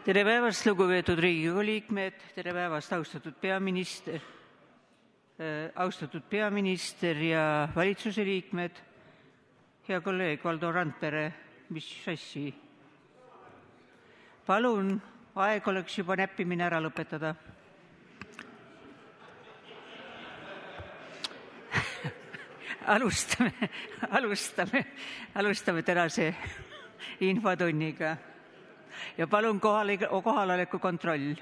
Tere päevast, lugupeetud Riigikogu liikmed, tere päevast, austatud peaminister ja valitsuse liikmed. Hea kolleeg Valdo Randpere, mis assi? Palun, aeg oleks juba näppimine ära lõpetada. Alustame tänase infotunniga. Ja palun kohaloleku kontroll.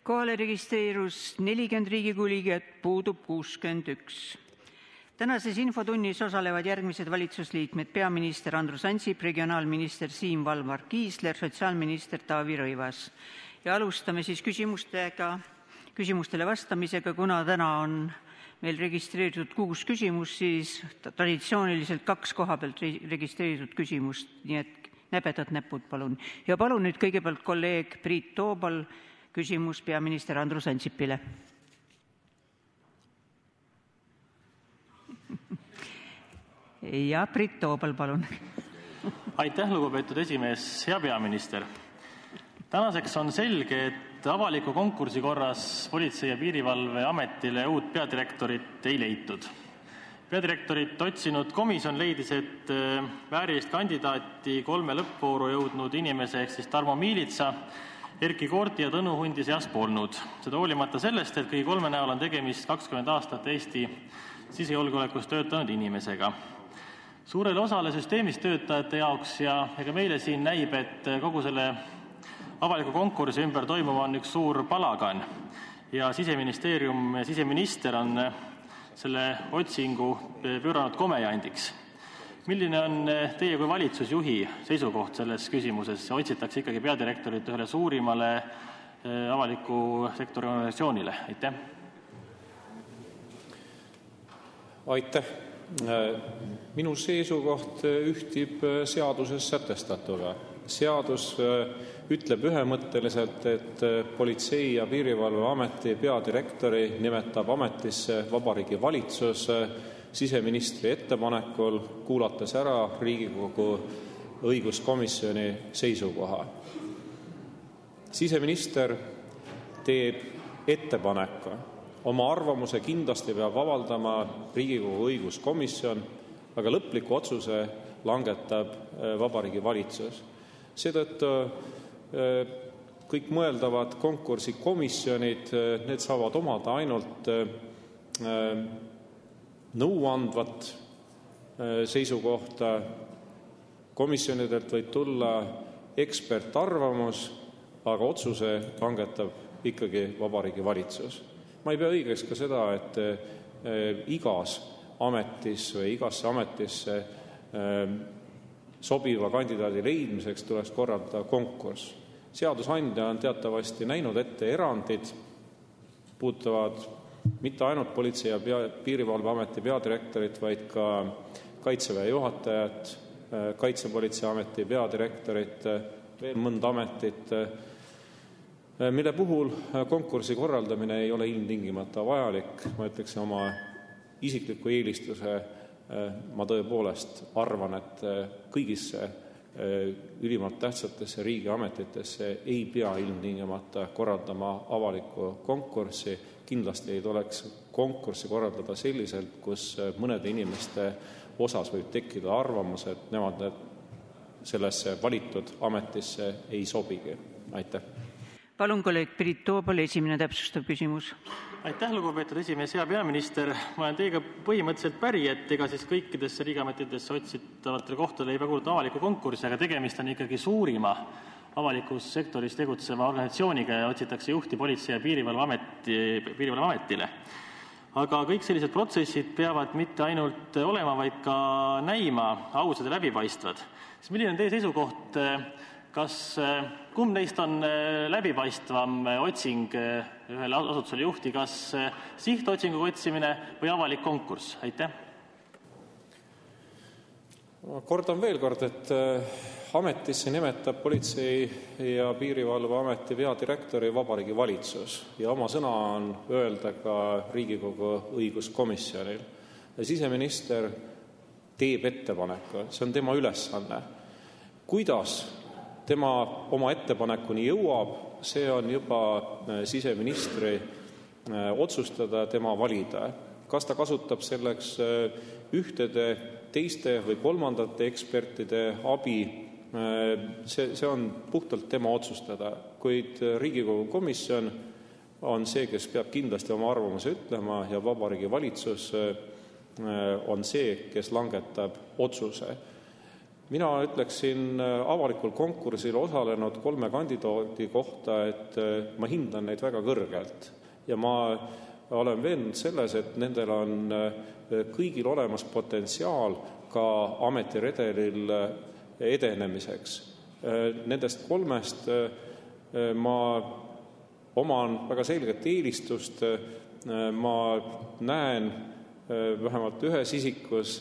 Kohale registreerus 40 Riigikogu liiget, puudub 61. Tänases infotunnis osalevad järgmised valitsusliikmed: peaminister Andrus Ansip, regionaalminister Siim Valmar Kiisler, sotsiaalminister Taavi Rõivas. Ja alustame siis küsimustele vastamisega. Kuna täna on meil registreeritud 6 küsimust, siis traditsiooniliselt 2 koha pealt registreeritud küsimust, nii et näbedad näpud palun. Ja palun nüüd kõigepealt kolleeg Priit Toobal, küsimus peaminister Andrus Ansipile. Ja Priit Toobal, palun. Aitäh, lugupeetud esimees, hea peaminister. Tänaseks on selge, et avaliku konkursi korras Politsei- ja Piirivalveametile uut peadirektorit ei leitud. Peadirektorit otsinud komisjon leidis, et väärilist kandidaati 3 lõppvooru jõudnud inimese ehk siis Tarmo Miilitsa, Erki Koorti ja Tõnu Hundi seas polnud. Seda hoolimata sellest, et kõigi 3 näol on tegemist 20 aastat Eesti sisejulgeolekus töötanud inimesega. Suurele osale süsteemis töötajate jaoks ja ka meile siin näib, et kogu selle avaliku konkursi ümber toimuva on üks suur palagan ja Siseministeerium ja siseminister on selle otsingu pööranud komejandiks. Milline on teie kui valitsusjuhi seisukoht selles küsimuses? Otsitakse ikkagi peadirektorit ühele suurimale avaliku sektori organisatsioonile. Aitäh. Aitäh. Minu seisukoht ühtib seaduses sätestatuga. Seadus ütleb ühemõtteliselt, et Politsei- ja Piirivalveameti peadirektori nimetab ametisse Vabariigi Valitsus siseministri ettepanekul, kuulates ära Riigikogu õiguskomisjoni seisukoha. Siseminister teeb ettepaneku. Oma arvamuse kindlasti peab avaldama Riigikogu õiguskomisjon, aga lõpliku otsuse langetab Vabariigi Valitsus. Seetõttu kõik mõeldavad konkursikomisjonid, need saavad omada ainult nõuandvat seisukohta. Komisjonidelt võib tulla ekspertarvamus, aga otsuse langetab ikkagi Vabariigi Valitsus. Ma ei pea õigeks ka seda, et igasse ametisse sobiva kandidaadi leidmiseks tuleks korraldada konkurss. Seadusandja on teatavasti näinud ette erandid, puudutavad mitte ainult Politsei- ja Piirivalveameti peadirektorit, vaid ka Kaitseväe juhatajat, Kaitsepolitseiameti peadirektorit, veel mõnda ametit, mille puhul konkursi korraldamine ei ole ilmtingimata vajalik. Ma ütleksin oma isikliku eelistuse, ma tõepoolest arvan, et kõigisse ülimalt tähtsatesse riigiametitesse ei pea ilmtingimata korraldama avalikku konkurssi. Kindlasti ei tuleks konkurssi korraldada selliselt, kus mõnede inimeste osas võib tekkida arvamus, et nemad sellesse valitud ametisse ei sobigi. Aitäh. Palun, kolleeg Priit Toobal, esimene täpsustav küsimus. Aitäh, lugupeetud esimees, hea peaminister. Ma olen teiega põhimõtteliselt päri, et ega siis kõikidesse riigiametitesse otsitavatele kohtadele ei pea kuulutada avaliku konkurssi, aga tegemist on ikkagi suurima avalikus sektoris tegutseva organisatsiooniga ja otsitakse juhti Politsei- ja Piirivalveametile. Aga kõik sellised protsessid peavad mitte ainult olema, vaid ka näima ausad ja läbipaistvad. Siis milline on teie seisukoht, kumb neist on läbipaistvam otsing ühele asutusele juhti, kas sihtotsinguga otsimine või avalik konkurss? Aitäh! Kordan veel kord, et ametisse nimetab Politsei- ja Piirivalveameti peadirektori Vabariigi Valitsus ja oma sõna on öelda ka Riigikogu õiguskomisjonil. Siseminister teeb ettepaneku, see on tema ülesanne. Kuidas tema oma ettepanekuni jõuab, see on juba siseministri otsustada, tema valida. Kas ta kasutab selleks ühtede, teiste või kolmandate ekspertide abi, see on puhtalt tema otsustada, kuid Riigikogu komisjon on see, kes peab kindlasti oma arvamuse ütlema ja Vabariigi Valitsus on see, kes langetab otsuse. Mina ütleksin avalikul konkursil osalenud 3 kandidaadi kohta, et ma hindan neid väga kõrgelt ja ma olen veendunud selles, et nendel on kõigil olemas potentsiaal ka ametiredelil edenemiseks. Nendest 3 ma oman väga selget eelistust, ma näen vähemalt ühes isikus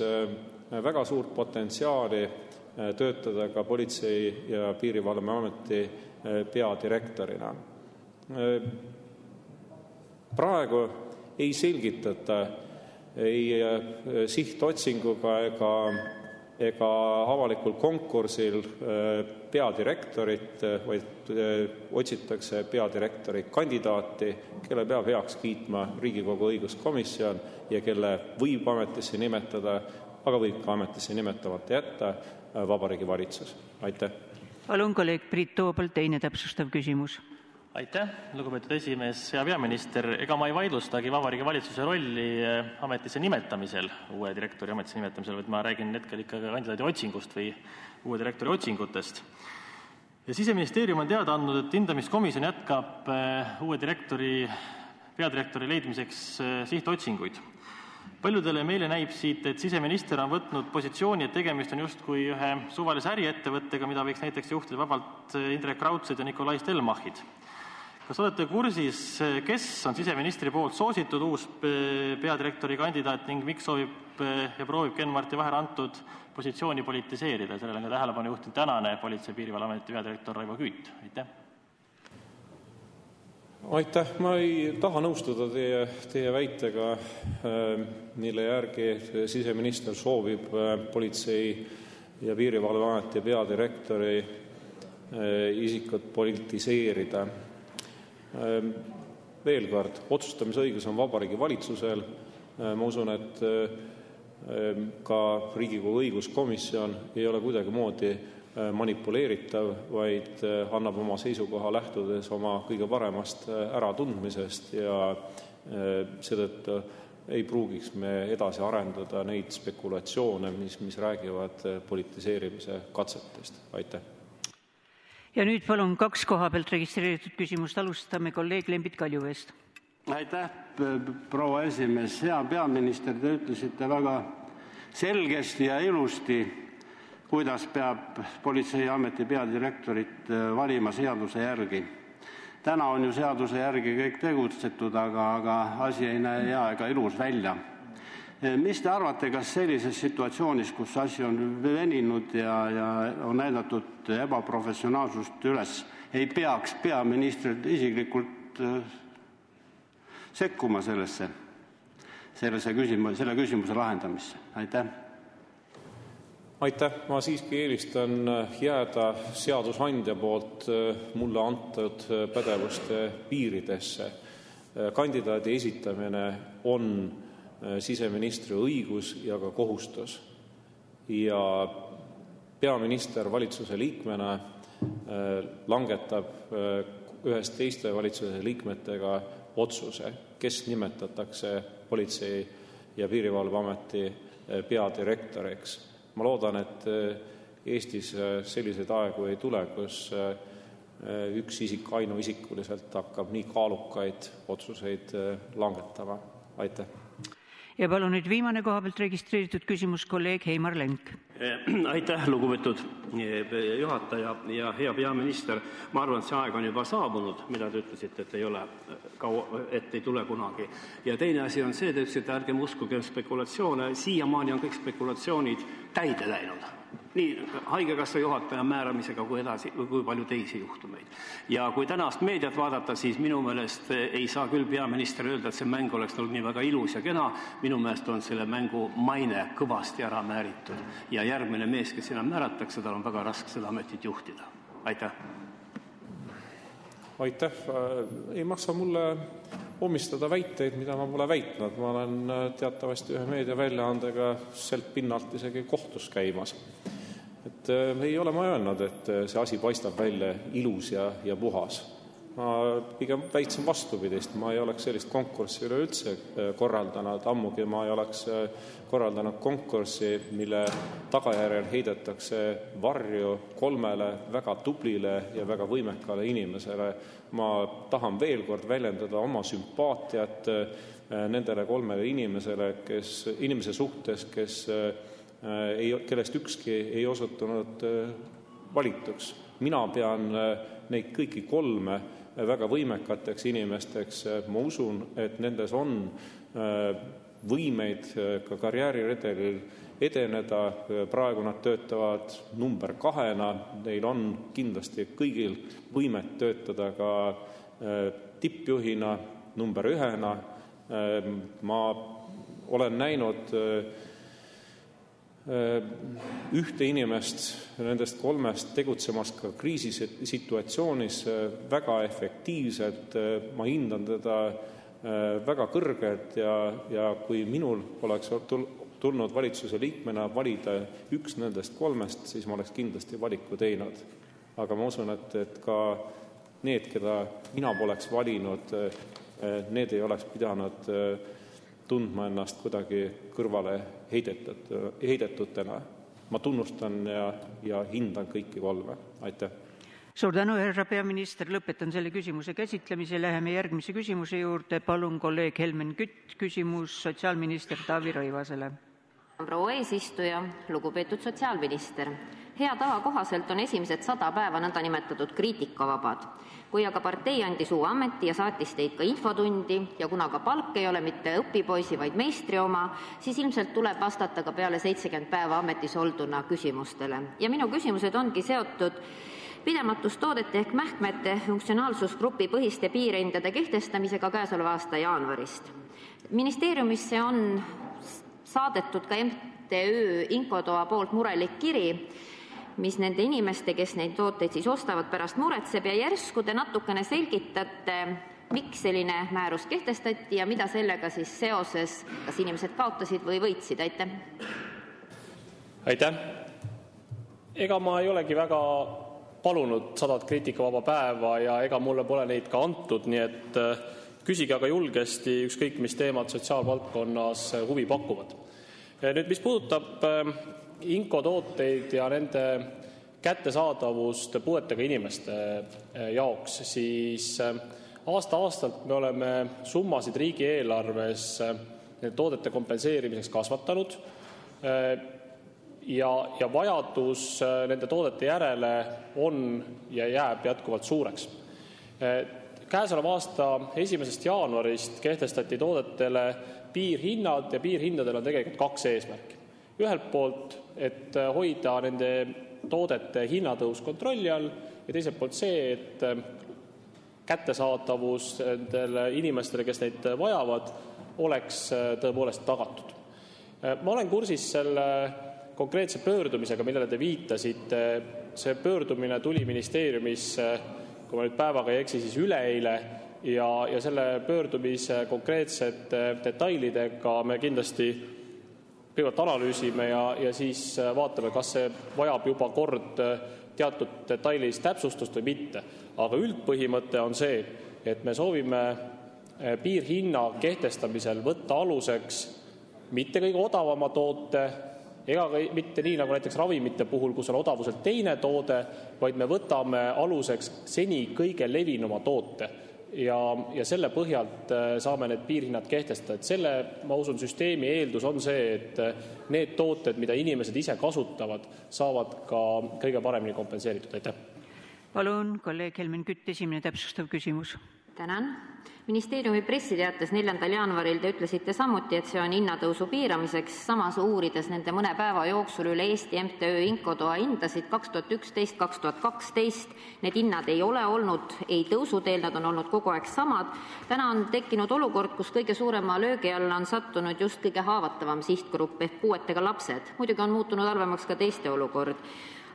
väga suurt potentsiaali töötada ka Politsei- ja Piirivalveameti peadirektorina. Praegu ei selgitata ei sihtotsinguga ega avalikul konkursil peadirektorit, vaid otsitakse peadirektori kandidaati, kelle peab heaks kiitma Riigikogu õiguskomisjon ja kelle võib ametisse nimetada, aga võib ka ametisse nimetamata jätta Vabariigi Valitsus. Aitäh! Palun kolleeg Priit Toobal, teine täpsustav küsimus. Aitäh, lugupeetud esimees, hea peaminister. Ega ma ei vaidlustagi Vabariigi Valitsuse rolli ametisse nimetamisel, uue direktori ametisse nimetamisel, vaid ma räägin hetkel ikka kandidaadi otsingust või uue direktori otsingutest. Ja Siseministeerium on teada andnud, et hindamiskomisjon jätkab uue peadirektori leidmiseks sihtotsinguid. Paljudele meile näib siit, et siseminister on võtnud positsiooni, et tegemist on justkui ühe suvalise äriettevõttega, mida võiks näiteks juhtida vabalt Indrek Raudsed ja Nikolai Stelmachid. Kas olete kursis, kes on siseministri poolt soositud uus peadirektori kandidaat ning miks soovib ja proovib Ken-Marti Vaher antud positsiooni politiseerida? Sellele on tähelepanu juhtinud tänane Politsei- ja Piirivalveameti peadirektor Raivo Küüt. Aitäh! Ma ei taha nõustuda teie väitega, mille järgi siseminister soovib Politsei- ja Piirivalveameti peadirektori isikut politiseerida. Veel kord, otsustamisõigus on Vabariigi Valitsusel. Ma usun, et ka Riigikogu õiguskomisjon ei ole kuidagimoodi manipuleeritav, vaid annab oma seisukoha lähtudes oma kõige paremast äratundmisest ja seetõttu ei pruugiks me edasi arendada neid spekulatsioone, mis räägivad politiseerimise katsetest. Aitäh! Ja nüüd palun 2 koha pealt registreeritud küsimust. Alustame kolleeg Lembit Kaljuvest. Aitäh, proua esimees. Hea peaminister, te ütlesite väga selgesti ja ilusti, kuidas peab Politseiameti peadirektorit valima seaduse järgi. Täna on ju seaduse järgi kõik tegutsetud, aga asi ei näe hea ega ilus välja. Mis te arvate, kas sellises situatsioonis, kus asi on veninud ja on näidatud ebaprofessionaalsust üles, ei peaks peaminister isiklikult sekkuma selle küsimuse lahendamisse? Aitäh! Aitäh! Ma siiski eelistan jääda seadusandja poolt mulle antud pädevuste piiridesse. Kandidaadi esitamine on siseministri õigus ja ka kohustus. Ja peaminister valitsuse liikmena langetab ühest teiste valitsuse liikmetega otsuse, kes nimetatakse Politsei- ja Piirivalveameti peadirektoriks. Ma loodan, et Eestis selliseid aegu ei tule, kus üks isik ainuisikuliselt hakkab nii kaalukaid otsuseid langetama. Aitäh. Ja palun nüüd viimane koha pealt registreeritud küsimus kolleeg Heimar Lenk. Aitäh, lugupeetud juhataja ja hea peaminister. Ma arvan, et see aeg on juba saabunud, mida te ütlesite, et ei tule kunagi. Ja teine asi on see, te ütlesite, ärgem uskuge spekulatsioone. Siiamaani on kõik spekulatsioonid täide läinud. Nii haigekassa juhataja määramisega kui edasi, kui palju teisi juhtumeid. Ja kui tänast meediat vaadata, siis minu meelest ei saa küll peaminister öelda, et see mäng oleks olnud nii väga ilus ja kena. Minu meelest on selle mängu maine kõvasti ära määritud. Ja järgmine mees, kes sinna määratakse, tal on väga raske seda ametit juhtida. Aitäh. Aitäh. Ei maksa mulle omistada väiteid, mida ma pole väitnud. Ma olen teatavasti ühe meediaväljaandega sealt pinnalt isegi kohtus käimas. Et ei ole ma öelnud, et see asi paistab välja ilus ja puhas. Ma pigem väitsin vastupidist. Ma ei oleks sellist konkurssi üleüldse korraldanud. Ammugi ma ei oleks korraldanud konkurssi, mille tagajärjel heidetakse varju 3 väga tublile ja väga võimekale inimesele. Ma tahan veel kord väljendada oma sümpaatiat nendele 3 inimese suhtes, kellest ükski ei osutunud valituks. Mina pean neid kõiki 3 väga võimekateks inimesteks. Ma usun, et nendes on võimeid ka karjääriredelil edeneda. Praegu nad töötavad number 2-na. Neil on kindlasti kõigil võimet töötada ka tippjuhina number 1-na. Ma olen näinud ühte inimest nendest 3 tegutsemas ka kriisisituatsioonis väga efektiivselt. Ma hindan teda väga kõrgelt ja kui minul oleks tulnud valitsuse liikmena valida üks nendest 3, siis ma oleks kindlasti valiku teinud. Aga ma usun, et ka need, keda mina poleks valinud, need ei oleks pidanud tundma ennast kuidagi kõrvale heidetutena. Ma tunnustan ja hindan kõiki 3. Aitäh. Suur tänu, härra peaminister. Lõpetan selle küsimuse käsitlemise. Läheme järgmise küsimuse juurde. Palun kolleeg Helmen Kütt, küsimus sotsiaalminister Taavi Rõivasele. Proua eesistuja, lugupeetud sotsiaalminister. Hea tava kohaselt on esimesed 100 päeva nõndanimetatud kriitikavabad. Kui aga partei andis uue ameti ja saatis teid ka infotundi ja kuna ka palk ei ole mitte õpipoisi, vaid meistri oma, siis ilmselt tuleb vastata ka peale 70 päeva ametis olduna küsimustele. Ja minu küsimused ongi seotud pidematustoodete ehk mähkmete funktsionaalsusgrupi põhiste piirhindade kehtestamisega käesoleva aasta jaanuarist. Ministeeriumisse on saadetud ka MTÜ Inkotoa poolt murelik kiri, mis nende inimeste, kes neid tooteid siis ostavad, pärast muretseb ja järsku te natukene selgitate, miks selline määrus kehtestati ja mida sellega siis seoses, kas inimesed kaotasid või võitsid? Aitäh. Aitäh. Ega ma ei olegi väga palunud 100 kriitikavaba päeva ja ega mulle pole neid ka antud, nii et küsige aga julgesti ükskõik mis teemad sotsiaalvaldkonnas huvi pakuvad. Nüüd, mis puudutab inkotooteid ja nende kättesaadavust puuetega inimeste jaoks, siis aasta-aastalt me oleme summasid riigieelarves toodete kompenseerimiseks kasvatanud ja vajadus nende toodete järele on ja jääb jätkuvalt suureks. Käesoleva aasta 1. jaanuarist kehtestati toodetele piirhinnad ja piirhindadel on tegelikult 2 eesmärki. Ühelt poolt, et hoida nende toodete hinnatõus kontrolli all ja teiselt poolt see, et kättesaadavus nendele inimestele, kes neid vajavad, oleks tõepoolest tagatud. Ma olen kursis selle konkreetse pöördumisega, millele te viitasite. See pöördumine tuli ministeeriumisse, kui ma nüüd päevaga ei eksi, siis üleeile ja selle pöördumise konkreetsete detailidega me kindlasti kõigepealt analüüsime ja siis vaatame, kas see vajab juba kord teatud detailis täpsustust või mitte. Aga üldpõhimõte on see, et me soovime piirhinna kehtestamisel võtta aluseks mitte kõige odavama toote ega ka mitte nii nagu näiteks ravimite puhul, kus on odavuselt teine toode, vaid me võtame aluseks seni kõige levinuma toote ja selle põhjalt saame need piirhinnad kehtestada. Et selle, ma usun, süsteemi eeldus on see, et need tooted, mida inimesed ise kasutavad, saavad ka kõige paremini kompenseeritud. Aitäh! Palun, kolleeg Helmen Kütt, esimene täpsustav küsimus. Tänan. Ministeeriumi pressiteates 4. jaanuaril te ütlesite samuti, et see on hinnatõusu piiramiseks, samas uurides nende mõne päeva jooksul üle Eesti MTÜ Inkotoa hindasid 2011-2012. Need hinnad ei ole olnud ei tõusuteel, nad on olnud kogu aeg samad. Täna on tekkinud olukord, kus kõige suurema löögi alla on sattunud just kõige haavatavam sihtgrupp ehk puuetega lapsed. Muidugi on muutunud halvemaks ka teiste olukord.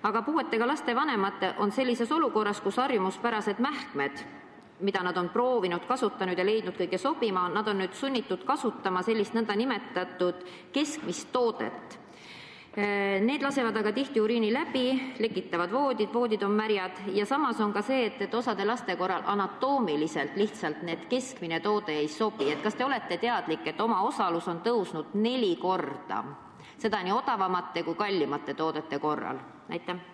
Aga puuetega laste vanemad on sellises olukorras, kus harjumuspärased mähkmed, mida nad on proovinud, kasutanud ja leidnud kõige sobima, nad on nüüd sunnitud kasutama sellist nõndanimetatud keskmist toodet. Need lasevad aga tihti uriini läbi, lekitavad voodid on märjad ja samas on ka see, et osade laste korral anatoomiliselt lihtsalt need keskmine toode ei sobi. Et kas te olete teadlik, et oma osalus on tõusnud 4 korda, seda nii odavamate kui kallimate toodete korral? Aitäh!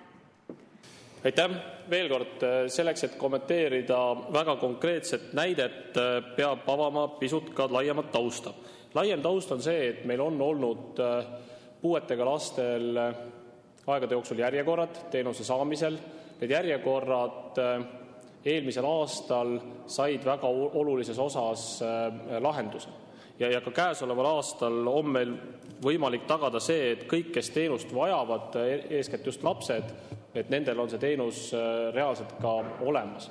Aitäh! Veel kord, selleks, et kommenteerida väga konkreetset näidet, peab avama pisut ka laiemat tausta. Laiem taust on see, et meil on olnud puuetega lastel aegade jooksul järjekorrad teenuse saamisel. Need järjekorrad eelmisel aastal said väga olulises osas lahenduse. Ja ka käesoleval aastal on meil võimalik tagada see, et kõik, kes teenust vajavad, eeskätt just lapsed, et nendel on see teenus reaalselt ka olemas.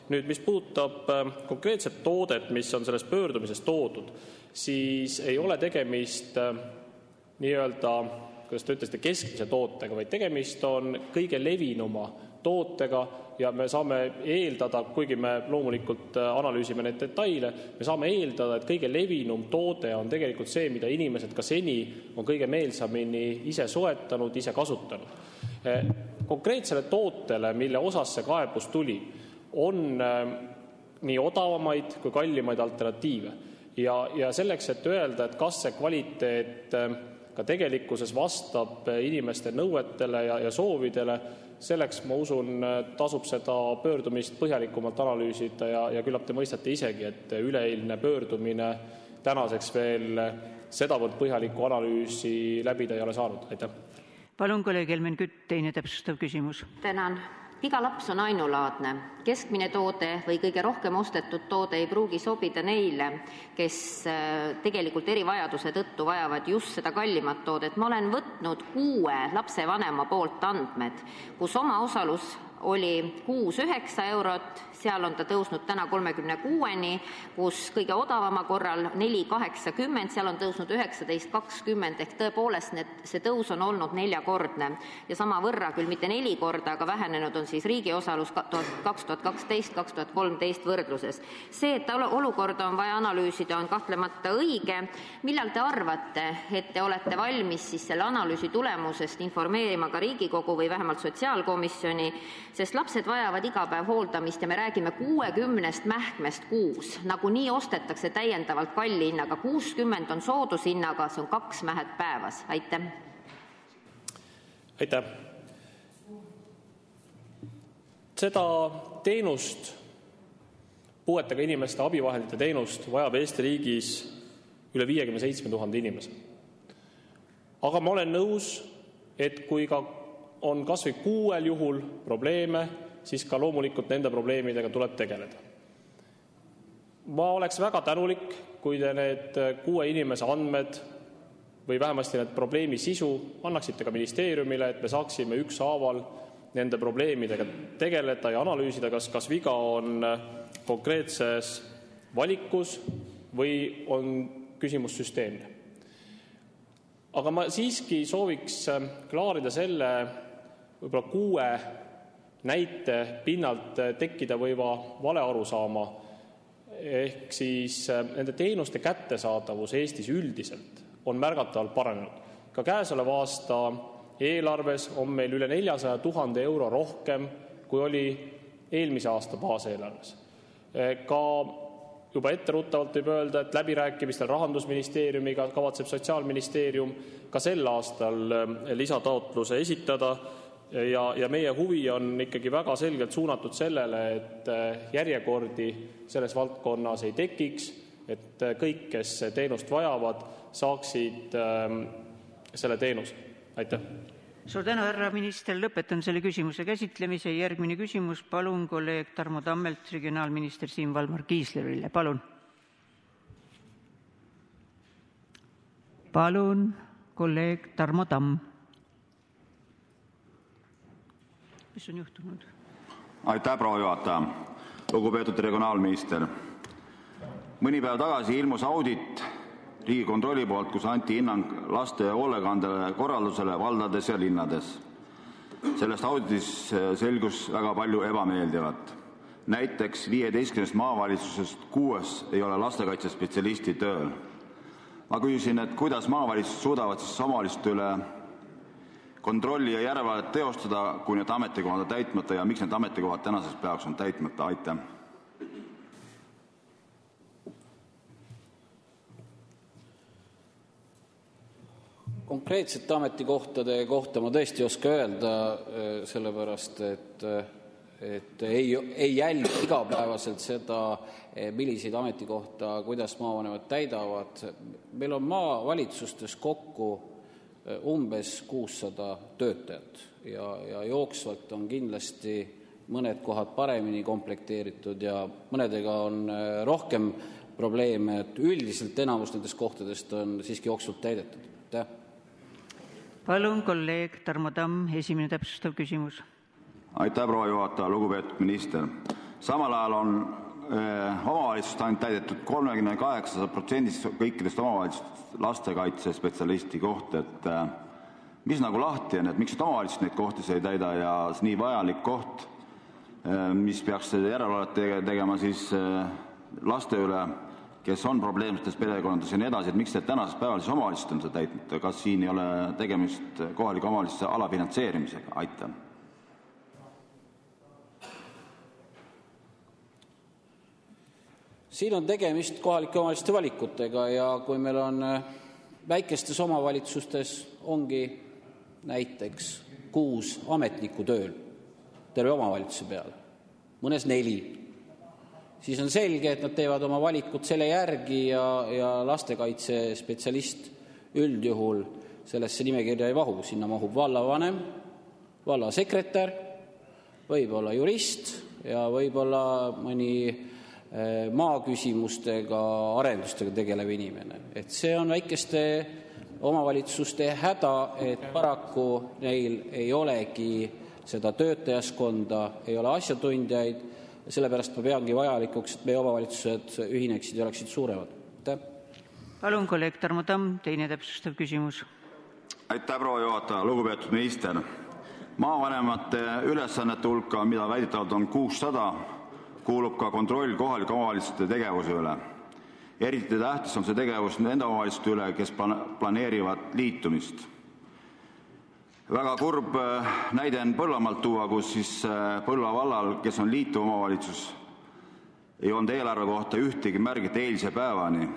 Nüüd, mis puudutab konkreetset toodet, mis on selles pöördumises toodud, siis ei ole tegemist nii-öelda, kuidas te ütlesite, keskmise tootega, vaid tegemist on kõige levinuma tootega ja me saame eeldada, kuigi me loomulikult analüüsime neid detaile, me saame eeldada, et kõige levinum toode on tegelikult see, mida inimesed ka seni on kõige meelsamini ise soetanud, ise kasutanud. Konkreetsele tootele, mille osas see kaebus tuli, on nii odavamaid kui kallimaid alternatiive. Ja selleks, et öelda, et kas see kvaliteet ka tegelikkuses vastab inimeste nõuetele ja soovidele, selleks, ma usun, tasub seda pöördumist põhjalikumalt analüüsida ja küllap te mõistate isegi, et üleeilne pöördumine tänaseks veel sedavõrd põhjalikku analüüsi läbida ei ole saanud. Aitäh! Palun, kolleeg Helmen Kütt, teine täpsustav küsimus. Tänan. Iga laps on ainulaadne. Keskmine toode või kõige rohkem ostetud toode ei pruugi sobida neile, kes tegelikult erivajaduse tõttu vajavad just seda kallimat toodet. Ma olen võtnud 6 lapsevanema poolt andmed, kus oma osalus oli kuus 9 eurot, seal on ta tõusnud täna 36-ni, kus kõige odavama korral 4,80, seal on tõusnud 19,20, ehk tõepoolest see tõus on olnud 4-kordne. Ja sama võrra, küll mitte 4 korda, aga vähenenud on siis riigi osalus 2012-2013 võrdluses. See, et olukorda on vaja analüüsida, on kahtlemata õige. Millal te arvate, et te olete valmis siis selle analüüsi tulemusest informeerima ka Riigikogu või vähemalt sotsiaalkomisjoni, sest lapsed vajavad iga päev hooldamist ja me räägime 60 mähkmest kuus. Nagunii ostetakse täiendavalt kalli hinnaga, 60 on soodushinnaga, see on 2 mähet päevas. Aitäh! Aitäh! Seda teenust, puuetega inimeste abivahendite teenust vajab Eesti riigis üle 57 000 inimese. Aga ma olen nõus, et kui ka on kas või 6 juhul probleeme, siis ka loomulikult nende probleemidega tuleb tegeleda. Ma oleks väga tänulik, kui te need 6 inimese andmed või vähemasti need probleemi sisu annaksite ka ministeeriumile, et me saaksime ükshaaval nende probleemidega tegeleda ja analüüsida, kas viga on konkreetses valikus või on küsimus süsteemne. Aga ma siiski sooviks klaarida selle võib-olla 6 näite pinnalt tekkida võiva valearusaama, ehk siis nende teenuste kättesaadavus Eestis üldiselt on märgatavalt paranenud. Ka käesoleva aasta eelarves on meil üle 400 000 euro rohkem, kui oli eelmise aasta baaseelarves. Ka juba etteruttavalt võib öelda, et läbirääkimistel Rahandusministeeriumiga kavatseb Sotsiaalministeerium ka sel aastal lisataotluse esitada ja meie huvi on ikkagi väga selgelt suunatud sellele, et järjekordi selles valdkonnas ei tekiks, et kõik, kes teenust vajavad, saaksid selle teenuse. Aitäh! Suur tänu, härra minister, lõpetan selle küsimuse käsitlemise. Järgmine küsimus, palun kolleeg Tarmo Tammelt regionaalminister Siim Valmar Kiislerile. Palun, kolleeg Tarmo Tamm. Mis on juhtunud? Aitäh, proua juhataja. Lugupeetud regionaalminister. Mõni päev tagasi ilmus audit Riigikontrolli poolt, kus anti hinnang laste hoolekandele korraldusele valdades ja linnades. Sellest auditis selgus väga palju ebameeldivat. Näiteks 15 maavalitsusest 6 ei ole lastekaitsespetsialisti tööl. Ma küsisin, et kuidas maavalitsused suudavad siis omavalitsuste üle kontrolli ja järelevalvet teostada, kui need ametikohad on täitmata ja miks need ametikohad tänaseks päevaks on täitmata? Aitäh! Konkreetsete ametikohtade kohta ma tõesti ei oska öelda, sellepärast, et ei jälgi igapäevaselt seda, milliseid ametikohta, kuidas maavanemad täidavad. Meil on maavalitsustes kokku umbes 600 töötajat ja jooksvalt on kindlasti mõned kohad paremini komplekteeritud ja mõnedega on rohkem probleeme, et üldiselt enamus nendest kohtadest on siiski jooksvalt täidetud. Aitäh! Palun, kolleeg Tarmo Tamm, esimene täpsustav küsimus. Aitäh, proua juhataja, lugupeetud minister. Samal ajal on omavalitsust ainult täidetud 38% kõikidest omavalitsust lastekaitsespetsialisti kohta, et mis nagu lahti on, et miks omavalitsused neid kohti ei täida ja nii vajalik koht, mis peaks järelevalvet tegema siis laste üle, kes on probleemsetes perekondades ja nii edasi, et miks need tänasest päeval siis omavalitsused on seda täitmata? Kas siin ei ole tegemist kohaliku omavalitsuse alafinantseerimisega? Aitäh! Siin on tegemist kohalike omavalitsuste valikutega ja kui meil on väikestes omavalitsustes ongi näiteks 6 ametnikku tööl terve omavalitsuse peale, mõnes 4, siis on selge, et nad teevad oma valikut selle järgi ja lastekaitsespetsialist üldjuhul sellesse nimekirja ei mahu. Sinna mahub vallavanem, vallasekretär, võib-olla jurist ja võib-olla mõni maaküsimustega, arendustega tegelev inimene. Et see on väikeste omavalitsuste häda, et paraku neil ei olegi seda töötajaskonda, ei ole asjatundjaid ja sellepärast ma peangi vajalikuks, et meie omavalitsused ühineksid ja oleksid suuremad. Aitäh! Palun, kolleeg Tarmo Tamm, teine täpsustav küsimus. Aitäh, proua juhataja, lugupeetud minister. Maavanemate ülesannete hulka, mida väidetavalt on 600, kuulub ka kontroll kohalike omavalitsuste tegevuse üle. Eriti tähtis on see tegevus nende omavalitsuste üle, kes planeerivad liitumist. Väga kurb näide on Põlvamaalt tuua, kus siis Põlva vallal, kes on liituv omavalitsus, ei olnud eelarve kohta ühtegi märgit eilse päevani.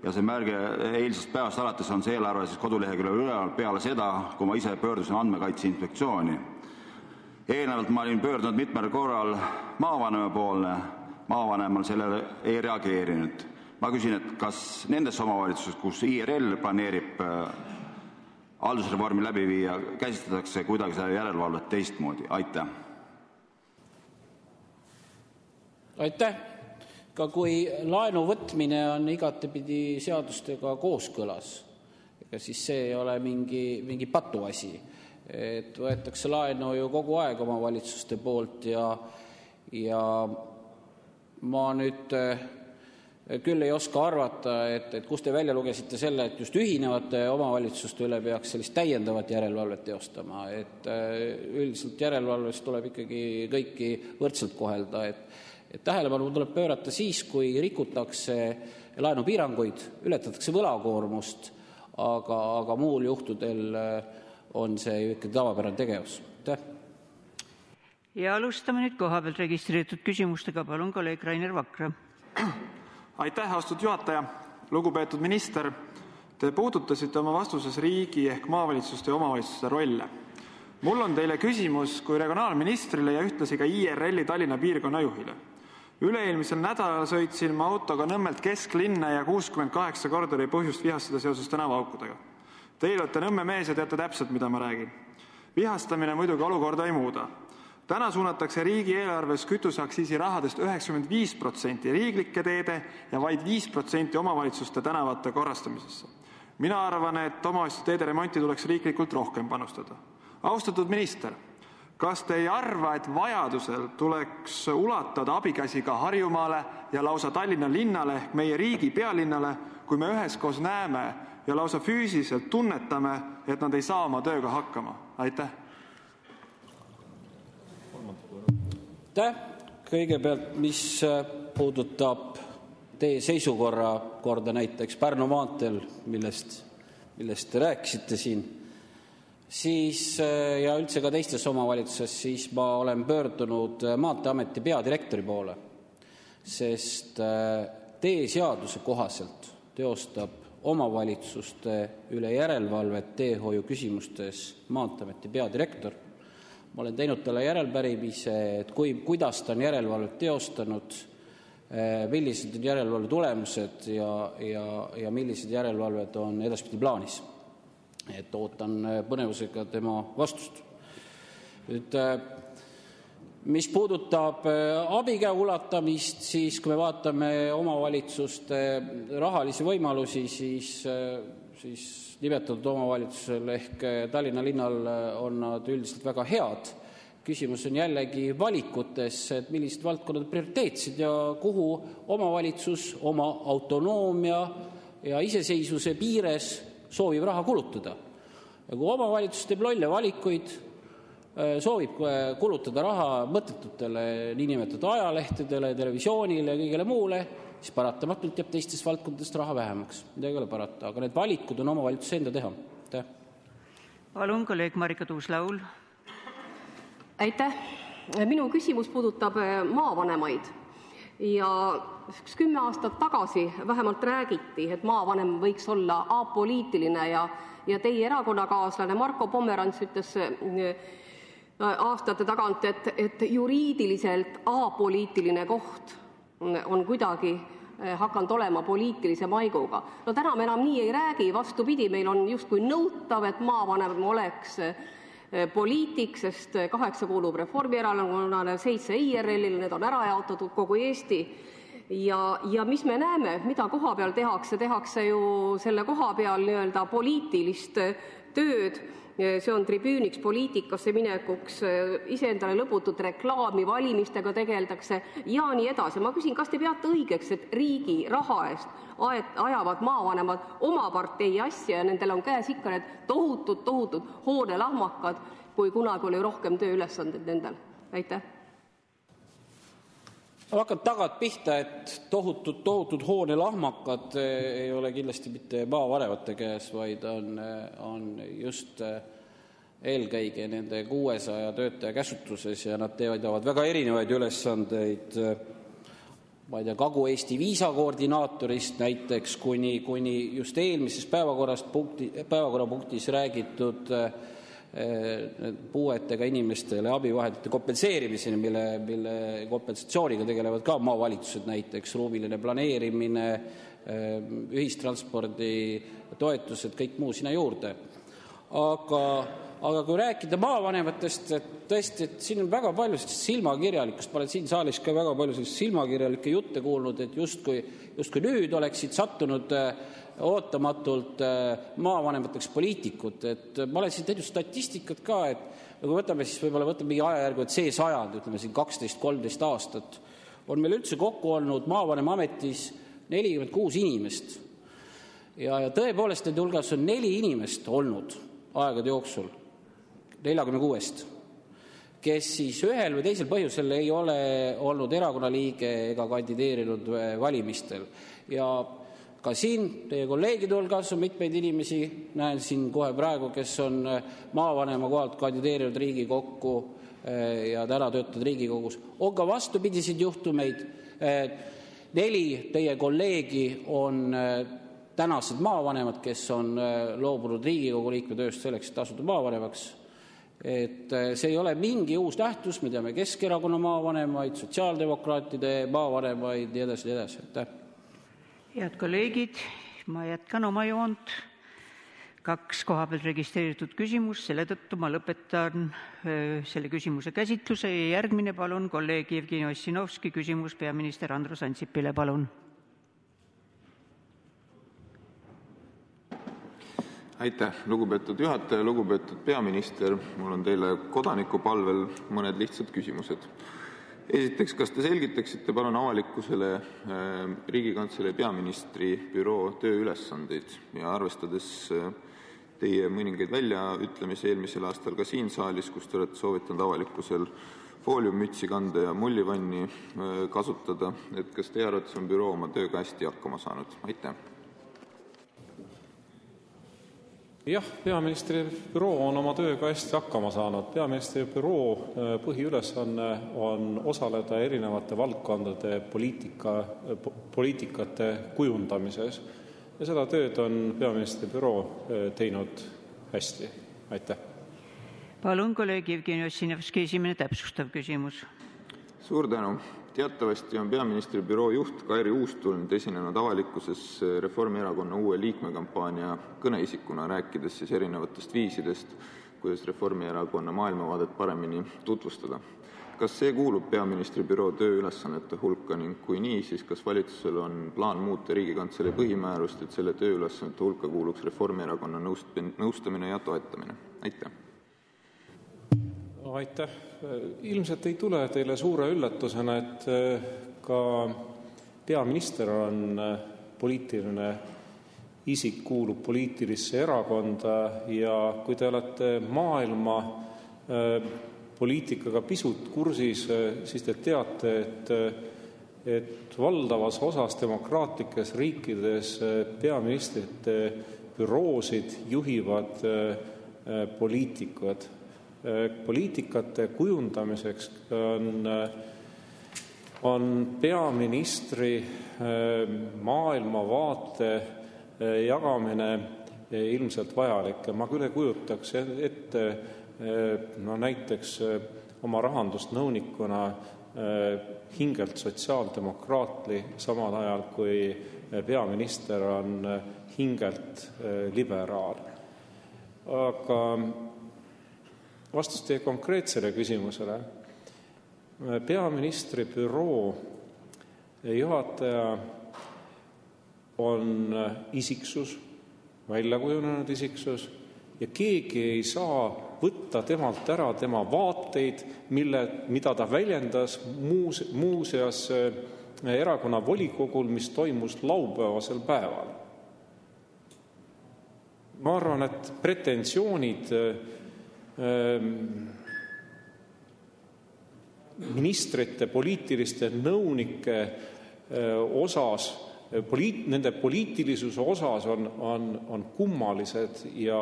Ja see märge eilsest päevast alates on see eelarve siis koduleheküljel üleval peale seda, kui ma ise pöördusin Andmekaitse Inspektsiooni. Eelnevalt ma olin pöördunud mitmel korral maavanema poolne, maavanemal sellele ei reageerinud. Ma küsin, et kas nendes omavalitsuses, kus IRL planeerib haldusreformi läbi viia, käsitletakse kuidagi seda järelevalvet teistmoodi? Aitäh! Aitäh! Ka kui laenu võtmine on igatepidi seadustega kooskõlas, ega siis see ei ole mingi patuasi. Et võetakse laenu ju kogu aeg omavalitsuste poolt ja ma nüüd küll ei oska arvata, et kus te välja lugesite selle, et just ühinevate omavalitsuste üle peaks sellist täiendavat järelevalvet teostama. Et üldiselt järelevalves tuleb ikkagi kõiki võrdselt kohelda, et tähelepanu tuleb pöörata siis, kui rikutakse laenupiiranguid, ületatakse võlakoormust, aga muul juhtudel on see ikkagi tavapärane tegevus. Ja alustame nüüd kohapealt registreeritud küsimustega. Palun, kolleeg Rainer Vakra. Aitäh, austatud juhataja! Lugupeetud minister, te puudutasite oma vastuses riigi ehk maavalitsuste ja omavalitsuste rolle. Mul on teile küsimus kui regionaalministrile ja ühtlasi ka IRL-i Tallinna piirkonna juhile. Üle-eelmisel nädalal sõitsin ma autoga Nõmmelt kesklinna ja 68 korda oli põhjust vihastada seoses tänavaaukudega. Teil olete Nõmme mees ja teate täpselt, mida ma räägin. Vihastamine muidugi olukorda ei muuda. Täna suunatakse riigieelarves kütuseaktsiisi rahadest 95% riiklike teede ja vaid 5% omavalitsuste tänavate korrastamisesse. Mina arvan, et omavalitsuste teede remonti tuleks riiklikult rohkem panustada. Austatud minister, kas te ei arva, et vajadusel tuleks ulatada abikäsi ka Harjumaale ja lausa Tallinna linnale ehk meie riigi pealinnale, kui me üheskoos näeme ja lausa füüsiliselt tunnetame, et nad ei saa oma tööga hakkama? Aitäh! Kõigepealt, mis puudutab teie seisukorra korda näiteks Pärnu maanteel, millest te rääkisite siin, siis ja üldse ka teistes omavalitsuses, siis ma olen pöördunud Maanteeameti peadirektori poole, sest teeseaduse kohaselt teostab omavalitsuste üle järelevalvet teehoiu küsimustes Maanteeameti peadirektor. Ma olen teinud talle järelpärimise, et kuidas ta on järelevalvet teostanud, millised on järelevalve tulemused ja millised järelevalved on edaspidi plaanis. Et ootan põnevusega tema vastust. Nüüd, mis puudutab abikäe ulatamist, siis kui me vaatame omavalitsuste rahalisi võimalusi, siis nimetatud omavalitsusel ehk Tallinna linnal on nad üldiselt väga head. Küsimus on jällegi valikutes, et millised valdkonnad prioriteetsid ja kuhu omavalitsus oma autonoomia ja iseseisvuse piires soovib raha kulutada. Ja kui omavalitsus teeb lolle valikuid, soovib kulutada raha mõttetutele niinimetatud ajalehtedele, televisioonile ja kõigele muule, siis paratamatult jääb teistest valdkondadest raha vähemaks. Midagi ei ole parata, aga need valikud on omavalitsuse enda teha. Palun, kolleeg Marika Tuus-Laul. Aitäh. Minu küsimus puudutab maavanemaid. Ja 10 aastat tagasi vähemalt räägiti, et maavanem võiks olla apoliitiline ja teie erakonnakaaslane Marko Pomerants ütles aastate tagant, et juriidiliselt apoliitiline koht on kuidagi hakanud olema poliitilise maiguga. No täna me enam nii ei räägi, vastupidi, meil on justkui nõutav, et maavanem oleks poliitik, sest 8 kuulub Reformierakonnale, 7 IRL-ile, need on ära jaotatud kogu Eesti. Ja mis me näeme, mida koha peal tehakse ju selle koha peal nii-öelda poliitilist tööd, see on tribüüniks poliitikasse minekuks, iseendale lõputut reklaami, valimistega tegeldakse ja nii edasi. Ma küsin, kas te peate õigeks, et riigi raha eest ajavad maavanemad oma partei asja ja nendel on käes ikka need tohutud hoonelahmakad, kui kunagi oli rohkem tööülesanded nendel? Aitäh. Ma hakkan tagant pihta, et tohutud hoonelahmakad ei ole kindlasti mitte maavanemate käes, vaid on just eelkõige nende 600 töötaja käsutuses ja nad teevad väga erinevaid ülesandeid. Ma ei tea, Kagu-Eesti viisakoordinaatorist näiteks kuni just eelmises päevakorrapunktis räägitud puuetega inimestele abivahendite kompenseerimiseni, mille kompensatsiooniga tegelevad ka maavalitsused, näiteks ruumiline planeerimine, ühistranspordi toetused, kõik muu sinna juurde. Aga kui rääkida maavanematest, et tõesti, et siin on väga palju silmakirjalikkust, ma olen siin saalis ka väga palju silmakirjalikke jutte kuulnud, et justkui nüüd oleksid sattunud ootamatult maavanemateks poliitikud. Et ma olen siin teinud statistikat ka, et kui võtame siis võib-olla mingi ajajärgu, et see sajand, ütleme siin 12-13 aastat, on meil üldse kokku olnud maavanemametis 46 inimest. Ja tõepoolest nende hulgas on 4 inimest olnud aegade jooksul 46, kes siis ühel või teisel põhjusel ei ole olnud erakonna liige ega kandideerinud valimistel. Ja ka siin teie kolleegide hulgas on mitmeid inimesi, näen siin kohe praegu, kes on maavanema kohalt kandideerinud Riigikokku ja täna töötavad Riigikogus. On ka vastupidiseid juhtumeid. 4 teie kolleegi on tänased maavanemad, kes on loobunud Riigikogu liikme tööst selleks, et asuda maavanemaks. Et see ei ole mingi uus nähtus, me teame Keskerakonna maavanemaid, sotsiaaldemokraatide maavanemaid ja nii edasi. Head kolleegid, ma jätkan oma joont. 2 kohapeal registreeritud küsimus, selle tõttu ma lõpetan selle küsimuse käsitluse ja järgmine palun kolleeg Jevgeni Ossinovski küsimus peaminister Andrus Ansipile, palun. Aitäh, lugupeetud juhataja, lugupeetud peaminister. Mul on teile kodanikupalvel mõned lihtsad küsimused. Esiteks, kas te selgitaksite palun avalikkusele Riigikantselei peaministri büroo tööülesandeid ja arvestades teie mõningaid väljaütlemisi eelmisel aastal ka siin saalis, kus te olete soovitanud avalikkusel fooliummütsi kanda ja mullivanni kasutada, et kas teie arvates on büroo oma tööga hästi hakkama saanud? Aitäh! Jah, peaministri büroo on oma tööga hästi hakkama saanud. Peaministri büroo põhiülesanne on osaleda erinevate valdkondade poliitikate kujundamises. Ja seda tööd on peaministri büroo teinud hästi. Aitäh. Palun, kolleeg Jevgeni Ossinovski, esimene täpsustav küsimus. Suur tänu. Teatavasti on peaministri büroo juht Kairi Uustulnud esinenud avalikkuses Reformierakonna uue liikmekampaania kõneisikuna, rääkides siis erinevatest viisidest, kuidas Reformierakonna maailmavaadet paremini tutvustada. Kas see kuulub peaministri büroo tööülesannete hulka ning kui nii, siis kas valitsusel on plaan muuta Riigikantselei põhimäärust, et selle tööülesannete hulka kuuluks Reformierakonna nõustamine ja toetamine? Aitäh! Aitäh! Ilmselt ei tule teile suure üllatusena, et ka peaminister on poliitiline isik, kuulub poliitilisse erakonda ja kui te olete maailma poliitikaga pisut kursis, siis te teate, et valdavas osas demokraatlikes riikides peaministrite büroosid juhivad poliitikud. Poliitikate kujundamiseks on peaministri maailmavaate jagamine ilmselt vajalik. Ma küll ei kujutaks ette näiteks oma rahandusnõunikuna hingelt sotsiaaldemokraatli, samal ajal kui peaminister on hingelt liberaal. Aga vastus teie konkreetsele küsimusele. Peaministri büroo juhataja on isiksus, välja kujunenud isiksus ja keegi ei saa võtta temalt ära tema vaateid, mida ta väljendas muuseas erakonna volikogul, mis toimus laupäevasel päeval. Ma arvan, et pretensioonid ministrite, poliitiliste nõunike osas, nende poliitilisuse osas on kummalised ja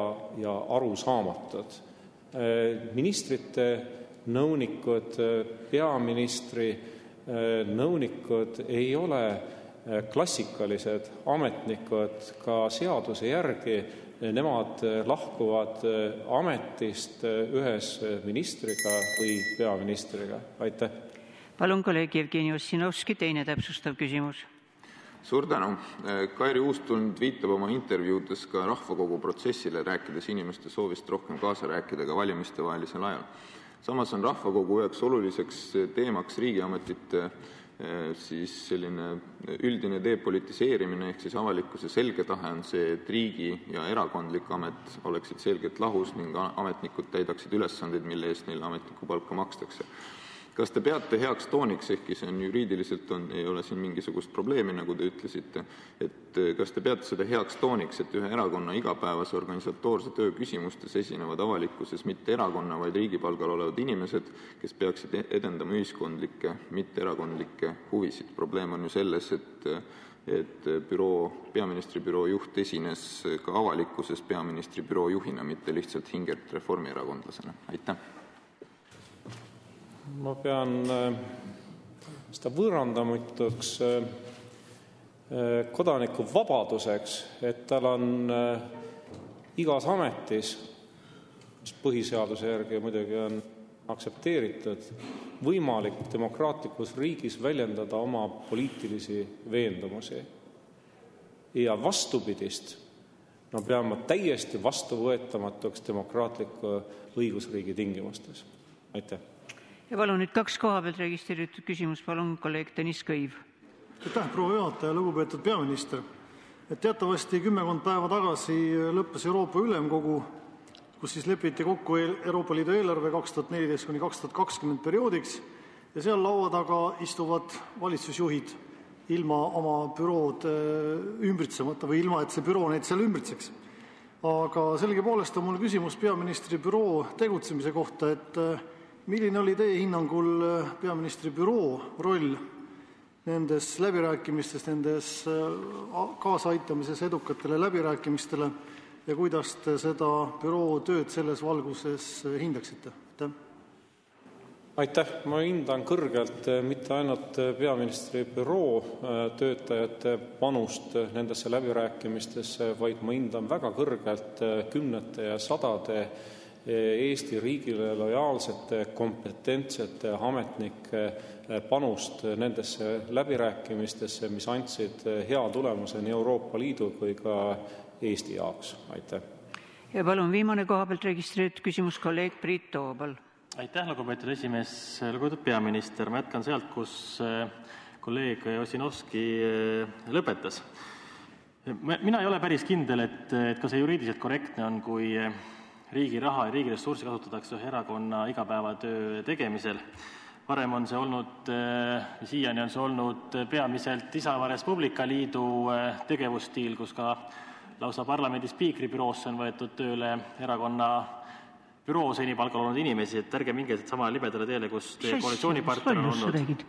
arusaamatud. Ministrite nõunikud, peaministri nõunikud ei ole klassikalised ametnikud ka seaduse järgi. Nemad lahkuvad ametist ühes ministriga või peaministriga. Aitäh. Palun, kolleeg Jevgeni Ossinovski, teine täpsustav küsimus. Suur tänu. Kairi Uustulnud viitab oma intervjuudes ka rahvakogu protsessile, rääkides inimeste soovist rohkem kaasa rääkida ka valimiste vahelisel ajal. Samas on rahvakogu üheks oluliseks teemaks riigiametite siis selline üldine depolitiseerimine ehk siis avalikkuse selge tahe on see, et riigi ja erakondlik amet oleksid selgelt lahus ning ametnikud täidaksid ülesandeid, mille eest neile ametniku palka makstakse. Kas te peate heaks tooniks, ehkki see on juriidiliselt ei ole siin mingisugust probleemi, nagu te ütlesite, et kas te peate seda heaks tooniks, et ühe erakonna igapäevase organisatoorse töö küsimustes esinevad avalikkuses mitte erakonna, vaid riigipalgal olevad inimesed, kes peaksid edendama ühiskondlikke, mitte erakondlikke huvisid? Probleem on ju selles, et peaministri büroo juht esines ka avalikkuses peaministri büroo juhina, mitte lihtsalt hingelt reformierakondlasena. Aitäh! Ma pean seda võõrandamatuks kodaniku vabaduseks, et tal on igas ametis, mis põhiseaduse järgi muidugi on aktsepteeritud, võimalik demokraatlikus riigis väljendada oma poliitilisi veendumusi. Ja vastupidist peame täiesti vastuvõetamatuks demokraatliku õigusriigi tingimustes. Aitäh. Ja palun nüüd 2 koha pealt registreeritud küsimus, palun kolleeg Tõnis Kõiv. Aitäh, proua juhataja, lugupeetud peaminister. Teatavasti 10 päeva tagasi lõppes Euroopa Ülemkogu, kus siis lepiti kokku Euroopa Liidu eelarve 2014–2020 perioodiks ja seal laua taga istuvad valitsusjuhid ilma oma bürood ümbritsemata või ilma, et see büroo neid seal ümbritseks. Aga sellegipoolest on mul küsimus peaministri büroo tegutsemise kohta, et milline oli teie hinnangul peaministri büroo roll nendes läbirääkimistes, nendes kaasaaitamises edukatele läbirääkimistele ja kuidas te seda büroo tööd selles valguses hindaksite? Aitäh! Ma hindan kõrgelt mitte ainult peaministri büroo töötajate panust nendesse läbirääkimistesse, vaid ma hindan väga kõrgelt kümnete ja sadade Eesti riigile lojaalsete, kompetentsete ametnike panust nendesse läbirääkimistesse, mis andsid hea tulemuse nii Euroopa Liidu kui ka Eesti jaoks. Aitäh! Ja palun viimane koha pealt registreeritud küsimus kolleeg Priit Toobal. Aitäh, lugupeetud esimees, lugupeetud peaminister. Ma jätkan sealt, kus kolleeg Ossinovski lõpetas. Mina ei ole päris kindel, et ka see juriidiliselt korrektne on, kui riigi raha ja riigi ressurssi kasutatakse ühe erakonna igapäevatöö tegemisel. Varem on see olnud, siiani on see olnud peamiselt Isamaa Res Publica Liidu tegevusstiil, kus ka lausa parlamendi spiikri büroosse on võetud tööle erakonna büroo seni palgal olnud inimesi, et ärge minge sama libedale teele, kus teie koalitsioonipartner on olnud.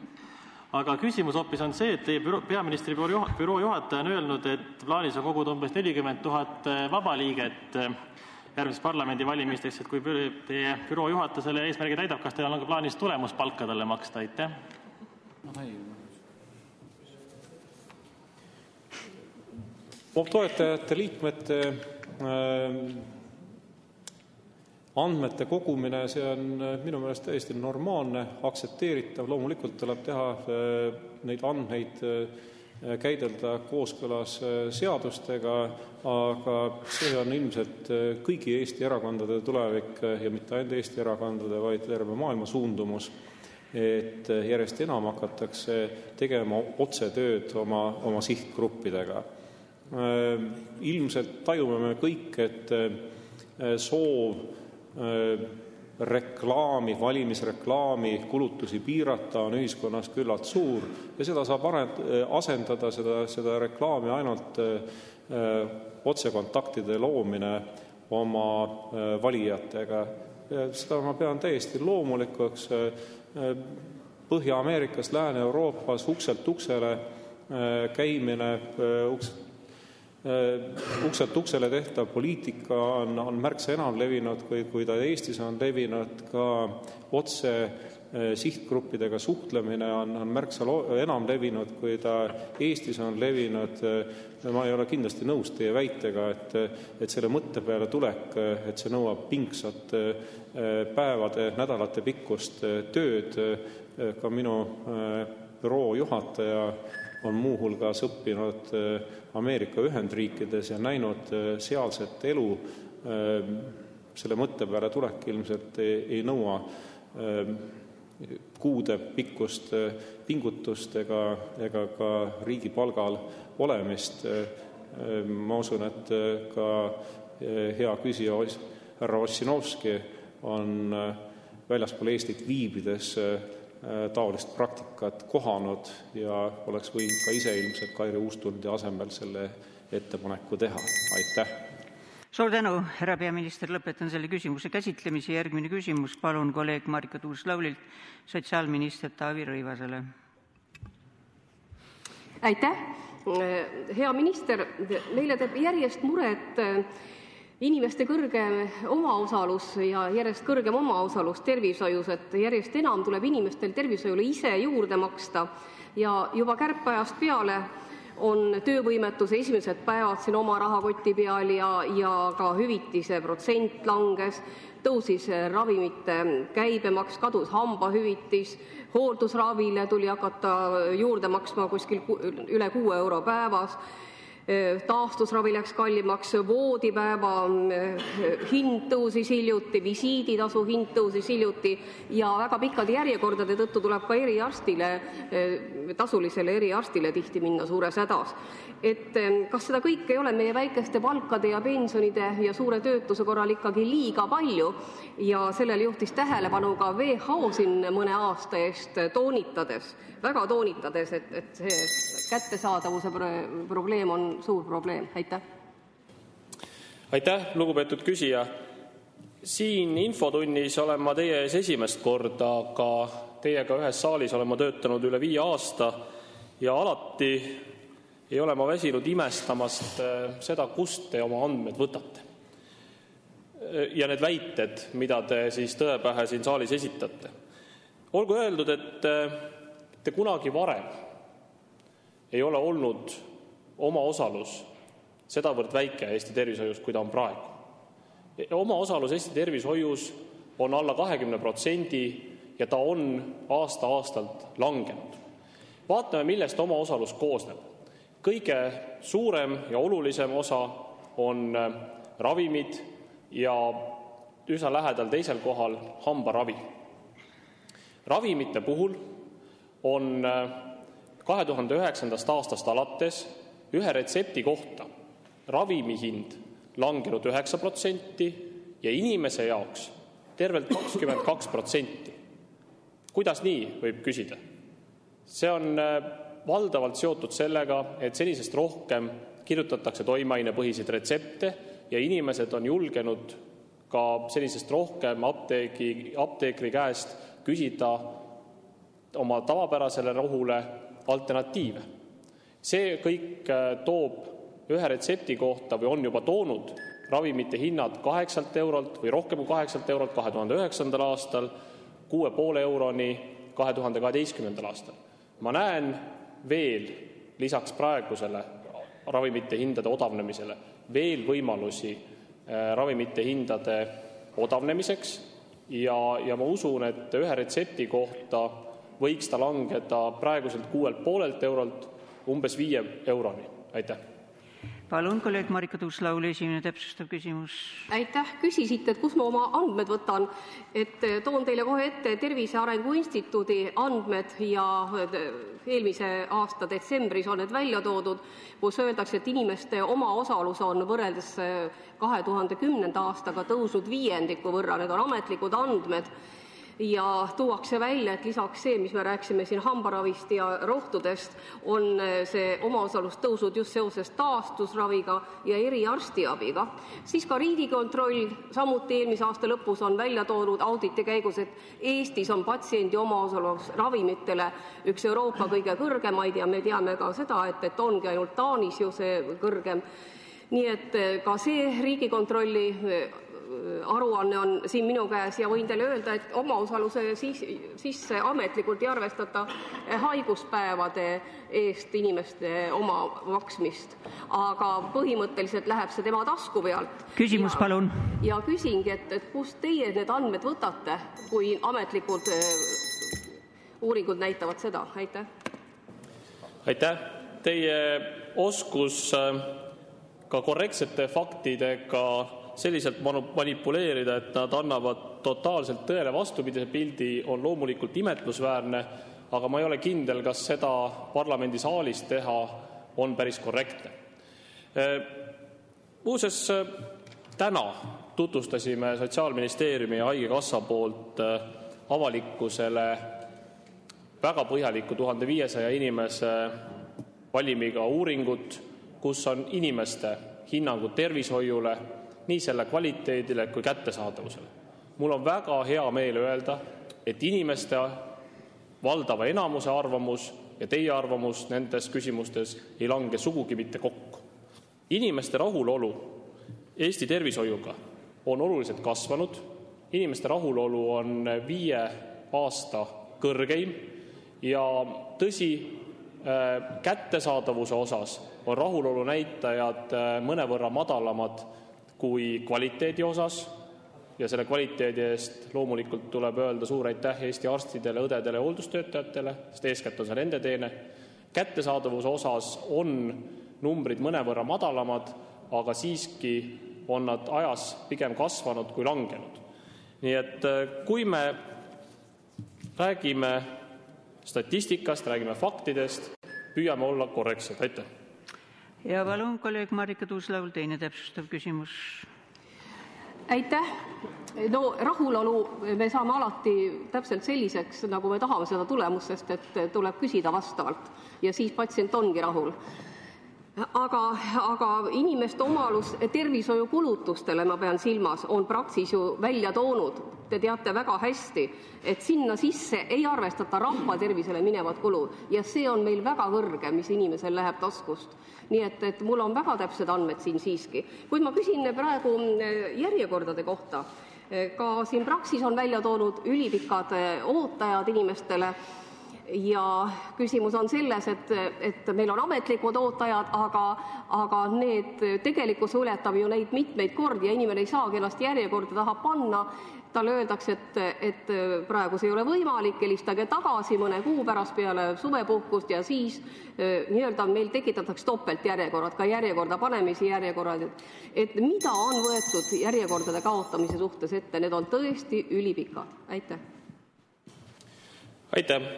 Aga küsimus hoopis on see, et teie peaministri büroo juhataja on öelnud, et plaanis on koguda umbes 40 000 vaba liiget järgmises parlamendivalimisteks, et kui teie büroo juhataja selle eesmärgi täidab, kas teil on ka plaanis tulemuspalka talle maksta? Aitäh! Toetajate liikmete andmete kogumine, see on minu meelest täiesti normaalne, aktsepteeritav. Loomulikult tuleb teha neid andmeid käidelda kooskõlas seadustega, aga see on ilmselt kõigi Eesti erakondade tulevik ja mitte ainult Eesti erakondade, vaid terve maailma suundumus, et järjest enam hakatakse tegema otsetööd oma sihtgruppidega. Ilmselt tajume me kõik, et soov valimisreklaami kulutusi piirata on ühiskonnas küllalt suur ja seda saab asendada seda reklaami ainult otsekontaktide loomine oma valijatega. Seda ma pean täiesti loomulikuks. Põhja-Ameerikas, Lääne-Euroopas ukselt uksele käimine, ukselt uksele tehtav poliitika on märksa enam levinud, kui ta Eestis on levinud. Ka otse sihtgruppidega suhtlemine on märksa enam levinud, kui ta Eestis on levinud. Ma ei ole kindlasti nõus teie väitega, et selle mõtte peale tulek, et see nõuab pingsat päevade, nädalate pikkust tööd. Ka minu büroo juhataja on muuhulgas õppinud Ameerika Ühendriikides ja näinud sealset elu. Selle mõtte peale tulek ilmselt ei nõua kuude pikkust pingutust ega ka riigi palgal olemist. Ma usun, et ka hea küsija härra Ossinovski on väljaspool Eestit viibides taolist praktikat kohanud ja oleks võinud ka ise ilmselt Kairi Uustundi asemel selle ettepaneku teha. Aitäh! Suur tänu, härra peaminister, lõpetan selle küsimuse käsitlemise. Järgmine küsimus, palun kolleeg Marika Tuus-Laulilt sotsiaalminister Taavi Rõivasele. Aitäh! Hea minister, meile teeb järjest muret inimeste kõrgem omaosalus ja järjest kõrgem omaosalus tervishoius, et järjest enam tuleb inimestel tervishoiule ise juurde maksta ja juba kärpeajast peale on töövõimetuse esimesed päevad siin oma rahakoti peal ja ka hüvitise protsent langes, tõusis ravimite käibemaks, kadus hambahüvitis, hooldusravile tuli hakata juurde maksma kuskil üle 6 euro päevas, taastusravi läks kallimaks, voodipäeva hind tõusis hiljuti, visiiditasu hind tõusis hiljuti ja väga pikkade järjekordade tõttu tuleb ka eriarstile, tasulisele eriarstile tihti minna suures hädas. Et kas seda kõike ei ole meie väikeste palkade ja pensionide ja suure töötuse korral ikkagi liiga palju ja sellele juhtis tähelepanu ka WHO siin mõne aasta eest väga toonitades, et see kättesaadavuse probleem on suur probleem. Aitäh. Aitäh, lugupeetud küsija. Siin infotunnis olen ma teie ees esimest korda, aga teiega ühes saalis olen ma töötanud üle 5 aasta ja alati ei ole ma väsinud imestamast seda, kust te oma andmed võtate. Ja need väited, mida te siis tõepähe siin saalis esitate. Olgu öeldud, et te kunagi varem ei ole olnud oma osalus sedavõrd väike Eesti tervishoius, kui ta on praegu. Oma osalus Eesti tervishoius on alla 20% ja ta on aasta-aastalt langenud. Vaatame, millest oma osalus koosneb. Kõige suurem ja olulisem osa on ravimid ja üsna lähedal teisel kohal hambaravi. Ravimite puhul on 2009. aastast alates ühe retsepti kohta ravimi hind langenud 9% ja inimese jaoks tervelt 22%. Kuidas nii, võib küsida? See on valdavalt seotud sellega, et senisest rohkem kirjutatakse toimeainepõhiseid retsepte ja inimesed on julgenud ka senisest rohkem apteekri käest küsida oma tavapärasele rohule alternatiive. See kõik toob ühe retsepti kohta või on juba toonud ravimite hinnad 8 eurolt või rohkem kui 8 eurolt 2009. aastal 6,5 euroni 2012. aastal. Ma näen veel lisaks praegusele ravimite hindade odavnemisele veel võimalusi ravimite hindade odavnemiseks ja ma usun, et ühe retsepti kohta võiks ta langeda praeguselt 6,5 eurolt umbes 5 euroni. Aitäh. Palun, kolleeg Marika Tuus-Lauli, esimene täpsustav küsimus. Aitäh, küsisite, et kus ma oma andmed võtan, et toon teile kohe ette Tervise Arengu Instituudi andmed ja eelmise aasta detsembris on need välja toodud, kus öeldakse, et inimeste omaosalus on võrreldes 2010. aastaga tõusnud 5% võrra, need on ametlikud andmed. Ja tuuakse välja, et lisaks see, mis me rääkisime siin hambaravist ja rohtudest, on see omaosalus tõusnud just seoses taastusraviga ja eriarstiabiga. Siis ka Riigikontroll samuti eelmise aasta lõpus on välja toonud auditi käigus, et Eestis on patsiendi omaosalus ravimitele üks Euroopa kõige kõrgemaid ja me teame ka seda, et ongi ainult Taanis ju see kõrgem. Nii et ka see Riigikontrolli aruanne on siin minu käes ja võin teile öelda, et omaosaluse sisse ametlikult ei arvestata haiguspäevade eest inimeste oma maksmist, aga põhimõtteliselt läheb see tema tasku pealt. Küsimus, palun. Ja küsingi, et kust teie need andmed võtate, kui ametlikud uuringud näitavad seda? Aitäh. Aitäh. Teie oskus ka korrektsete faktidega selliselt manipuleerida, et nad annavad totaalselt tõele vastupidise pildi, on loomulikult imetlusväärne, aga ma ei ole kindel, kas seda parlamendisaalis teha on päris korrektne. Muuseas, täna tutvustasime Sotsiaalministeeriumi ja Haigekassa poolt avalikkusele väga põhjaliku 1500 inimese valimiga uuringut, kus on inimeste hinnangud tervishoiule, nii selle kvaliteedile kui kättesaadavusele. Mul on väga hea meel öelda, et inimeste valdava enamuse arvamus ja teie arvamus nendes küsimustes ei lange sugugi mitte kokku. Inimeste rahulolu Eesti tervishoiuga on oluliselt kasvanud, inimeste rahulolu on 5 aasta kõrgeim ja tõsi, kättesaadavuse osas on rahulolu näitajad mõnevõrra madalamad kui kvaliteedi osas ja selle kvaliteedi eest loomulikult tuleb öelda suur aitäh Eesti arstidele, õdedele ja hooldustöötajatele, sest eeskätt on see nende teene. Kättesaadavuse osas on numbrid mõnevõrra madalamad, aga siiski on nad ajas pigem kasvanud kui langenud. Nii et kui me räägime statistikast, räägime faktidest, püüame olla korrektsed. Aitäh! Ja palun, kolleeg Marika Tuus-Laul, teine täpsustav küsimus. Aitäh! No rahulolu me saame alati täpselt selliseks, nagu me tahame seda tulemust, sest et tuleb küsida vastavalt ja siis patsient ongi rahul. Aga inimeste omalus tervishoiukulutustele, ma pean silmas, on Praxis ju välja toonud. Te teate väga hästi, et sinna sisse ei arvestata rahva tervisele minevad kulud ja see on meil väga kõrge, mis inimesel läheb taskust. Nii et mul on väga täpsed andmed siin siiski. Kuid ma küsin praegu järjekordade kohta. Ka siin Praxis on välja toonud ülipikad ootajad inimestele. Ja küsimus on selles, et meil on ametlikud ootajad, aga need tegelikus ületab ju neid mitmeid kordi ja inimene ei saagi ennast järjekorda taha panna. Talle öeldakse, et praegu see ei ole võimalik, helistage tagasi mõne kuu pärast peale suvepuhkust ja siis nii-öelda meil tekitatakse topeltjärjekorrad, ka järjekorda panemisi järjekorrad. Et mida on võetud järjekordade kaotamise suhtes ette? Need on tõesti ülipikad. Aitäh! Aitäh!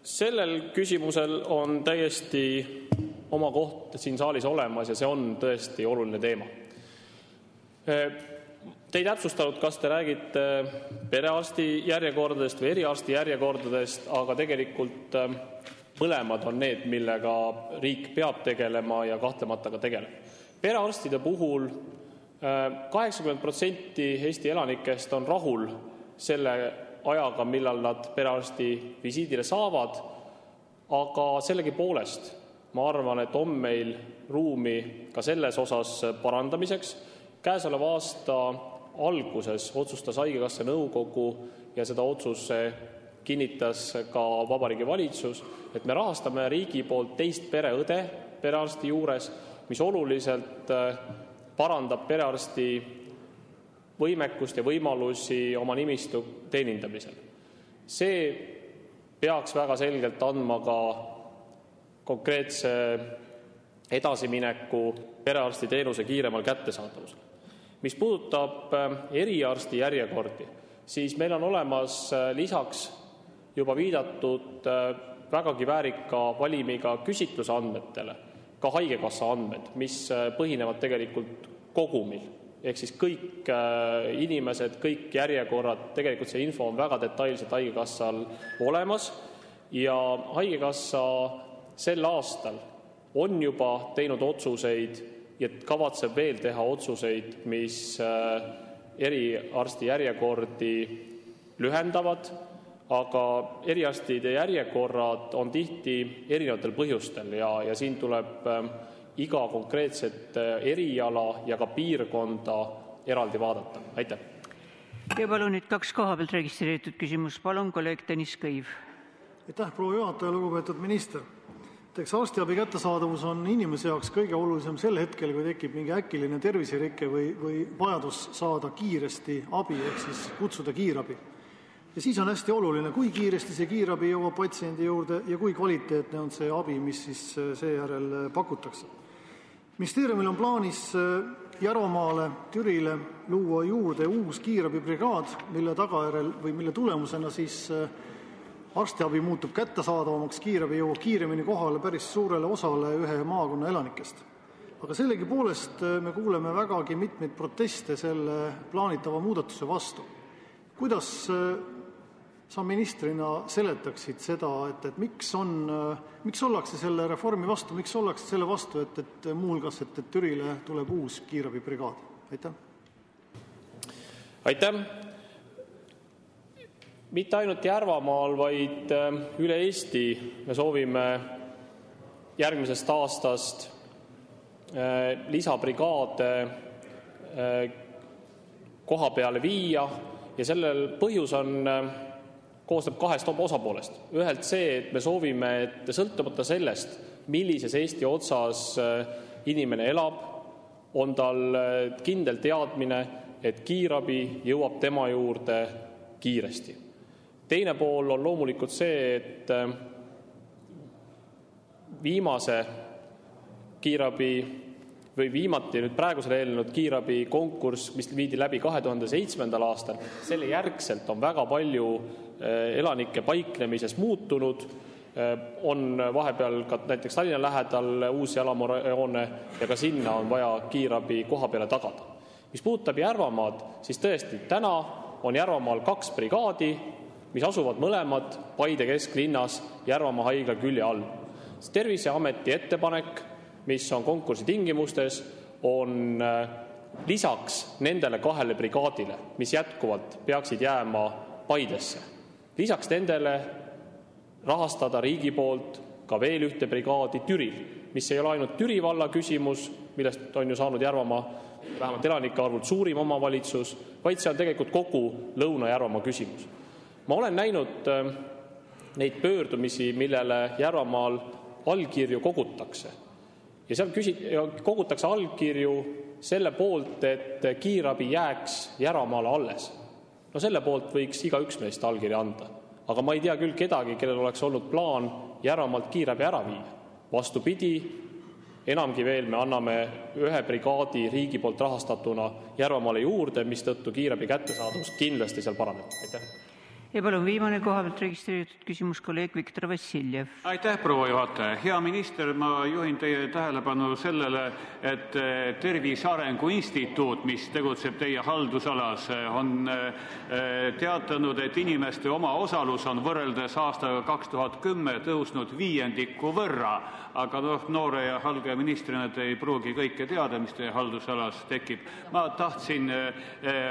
Sellel küsimusel on täiesti oma koht siin saalis olemas ja see on tõesti oluline teema. Te ei täpsustanud, kas te räägite perearsti järjekordadest või eriarsti järjekordadest, aga tegelikult mõlemad on need, millega riik peab tegelema ja kahtlemata ka tegelema. Perearstide puhul 80% Eesti elanikest on rahul selle ajaga, millal nad perearsti visiidile saavad, aga sellegipoolest ma arvan, et on meil ruumi ka selles osas parandamiseks. Käesoleva aasta alguses otsustas Haigekassa nõukogu ja seda otsuse kinnitas ka Vabariigi Valitsus, et me rahastame riigi poolt teist pereõde perearsti juures, mis oluliselt parandab perearsti võimekust ja võimalusi oma nimistu teenindamisel. See peaks väga selgelt andma ka konkreetse edasimineku perearsti teenuse kiiremal kättesaadavusel. Mis puudutab eriarsti järjekordi, siis meil on olemas lisaks juba viidatud vägagi väärika valimiga küsitluse andmetele ka Haigekassa andmed, mis põhinevad tegelikult kogumil. Ehk siis kõik inimesed, kõik järjekorrad, tegelikult see info on väga detailselt Haigekassal olemas ja Haigekassa sel aastal on juba teinud otsuseid ja kavatseb veel teha otsuseid, mis eriarsti järjekordi lühendavad, aga eriarstide järjekorrad on tihti erinevatel põhjustel ja siin tuleb iga konkreetset eriala ja ka piirkonda eraldi vaadata. Aitäh! Ja palun nüüd 2 koha pealt registreeritud küsimus. Palun, kolleeg Tõnis Kõiv. Aitäh, proua juhataja, lugupeetud minister. Arstiabi kättesaadavus on inimese jaoks kõige olulisem sel hetkel, kui tekib mingi äkiline terviserike või vajadus saada kiiresti abi, ehk siis kutsuda kiirabi. Ja siis on hästi oluline, kui kiiresti see kiirabi jõuab patsiendi juurde ja kui kvaliteetne on see abi, mis siis seejärel pakutakse. Ministeeriumil on plaanis Järvamaale, Türile luua juurde uus kiirabibrigaad, mille tagajärjel või mille tulemusena siis arstiabi muutub kättesaadavamaks, kiirabi jõuab kiiremini kohale päris suurele osale ühe maakonna elanikest. Aga sellegipoolest me kuuleme vägagi mitmeid proteste selle plaanitava muudatuse vastu. Kuidas sa ministrina seletaksid seda, et miks ollakse selle reformi vastu, miks ollakse selle vastu, et muuhulgas, et Türile tuleb uus kiirabibrigaad? Aitäh! Aitäh! Mitte ainult Järvamaal, vaid üle Eesti me soovime järgmisest aastast lisabrigaade koha peale viia ja sellel põhjus on koosneb kahest osapoolest. Ühelt see, et me soovime, et sõltumata sellest, millises Eesti otsas inimene elab, on tal kindel teadmine, et kiirabi jõuab tema juurde kiiresti. Teine pool on loomulikult see, et viimase kiirabi või viimati nüüd praegusele eelnenud kiirabi konkurss, mis viidi läbi 2007. aastal, selle järgselt on väga palju elanike paiknemises muutunud, on vahepeal ka näiteks Tallinna lähedal uus elamujoone ja ka sinna on vaja kiirabi koha peale tagada. Mis puudutab Järvamaad, siis tõesti, täna on Järvamaal 2 brigaadi, mis asuvad mõlemad Paide kesklinnas Järvamaa haigla külje all. Terviseameti ettepanek, mis on konkursi tingimustes, on lisaks nendele 2 brigaadile, mis jätkuvalt peaksid jääma Paidesse. Lisaks nendele rahastada riigi poolt ka veel 1 brigaadi Türil, mis ei ole ainult Türi valla küsimus, millest on ju saanud Järvamaa vähemalt elanike arvult suurim omavalitsus, vaid see on tegelikult kogu Lõuna-Järvamaa küsimus. Ma olen näinud neid pöördumisi, millele Järvamaal allkirju kogutakse. Ja seal kogutakse allkirju selle poolt, et kiirabi jääks Järvamaale alles. No selle poolt võiks igaüks meist allkirja anda. Aga ma ei tea küll kedagi, kellel oleks olnud plaan Järvamaalt kiirabi ära viia. Vastupidi, enamgi veel me anname 1 brigaadi riigi poolt rahastatuna Järvamaale juurde, mistõttu kiirabi kättesaadavus kindlasti seal paraneb. Aitäh. Ja palun viimane koha pealt registreeritud küsimus kolleeg Viktor Vassiljev. Aitäh, proua juhataja. Hea minister, ma juhin teie tähelepanu sellele, et Tervise Arengu Instituut, mis tegutseb teie haldusalas, on teatanud, et inimeste omaosalus on võrreldes aastaga 2010 tõusnud 5% võrra. Aga noore ja halge ministrina te ei pruugi kõike teada, mis teie haldusalas tekib. Ma tahtsin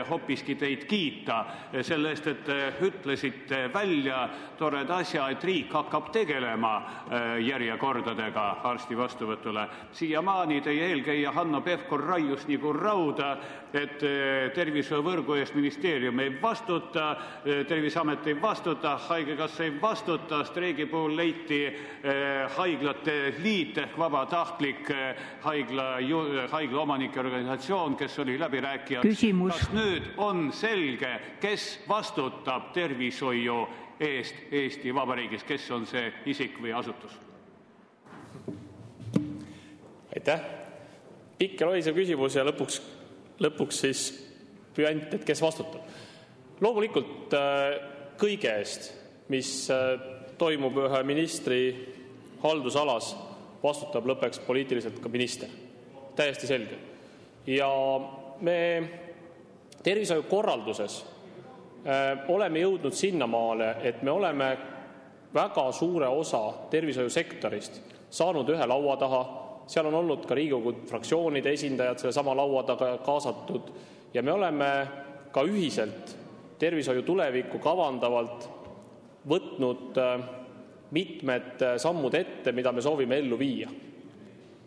hoopiski teid kiita selle eest, et ütlesite välja toreda asja, et riik hakkab tegelema järjekordadega arsti vastuvõtule. Siiamaani teie eelkäija Hanno Pevkur raius nagu rauda, et tervishoiuvõrgu eest ministeerium ei vastuta, Terviseamet ei vastuta, haigekassa ei vastuta, streigi puhul leiti haiglate liit ehk vabatahtlik haigla omanike organisatsioon, kes oli läbirääkija. Kas nüüd on selge, kes vastutab tervishoiu eest Eesti Vabariigis, kes on see isik või asutus? Aitäh. Pikk ja loisev küsimus ja lõpuks siis püant, et kes vastutab. Loomulikult kõige eest, mis toimub ühe ministri haldusalas, vastutab lõpuks poliitiliselt ka minister. Täiesti selge. Ja me tervishoiukorralduses oleme jõudnud sinnamaale, et me oleme väga suure osa tervishoiusektorist saanud ühe laua taha. Seal on olnud ka Riigikogu fraktsioonide esindajad selle sama laua taga kaasatud ja me oleme ka ühiselt tervishoiu tulevikku kavandavalt võtnud mitmed sammud ette, mida me soovime ellu viia.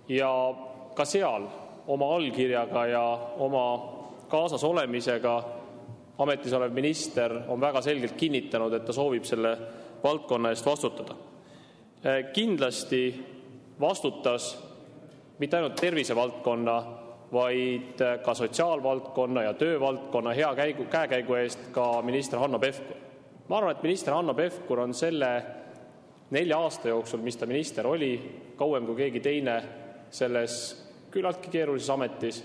Ja ka seal oma allkirjaga ja oma kaasas olemisega ametis olev minister on väga selgelt kinnitanud, et ta soovib selle valdkonna eest vastutada. Kindlasti vastutas mitte ainult tervisevaldkonna, vaid ka sotsiaalvaldkonna ja töövaldkonna hea käekäigu eest ka minister Hanno Pevkur. Ma arvan, et minister Hanno Pevkur on selle 4 aasta jooksul, mis ta minister oli, kauem kui keegi teine selles küllaltki keerulises ametis.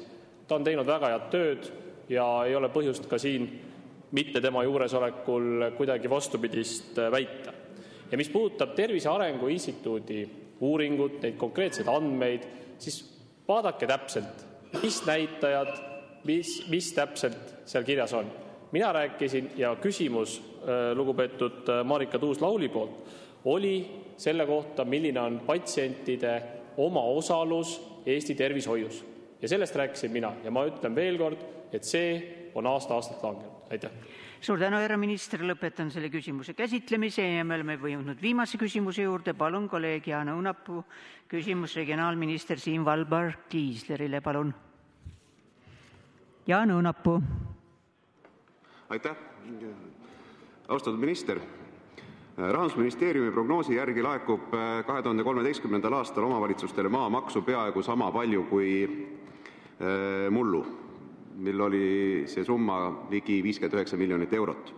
Ta on teinud väga head tööd ja ei ole põhjust ka siin mitte tema juuresolekul kuidagi vastupidist väita. Ja mis puudutab Tervise Arengu Instituudi uuringut, neid konkreetseid andmeid, siis vaadake täpselt, mis näitajad, mis täpselt seal kirjas on. Mina rääkisin ja küsimus lugupeetud Marika Tuus-Lauli poolt oli selle kohta, milline on patsientide omaosalus Eesti tervishoius. Ja sellest rääkisin mina ja ma ütlen veel kord, et see on aasta-aastalt langenud. Aitäh. Suur tänu, härra minister, lõpetan selle küsimuse käsitlemise ja me oleme jõudnud viimase küsimuse juurde. Palun kolleeg Jaan Õunapuu küsimus regionaalminister Siim Valmar Kiislerile. Palun. Jaan Õunapuu. Aitäh. Austatud minister, Rahandusministeeriumi prognoosi järgi laekub 2013. aastal omavalitsustele maamaksu peaaegu sama palju kui mullu, mil oli see summa ligi 59 miljonit eurot.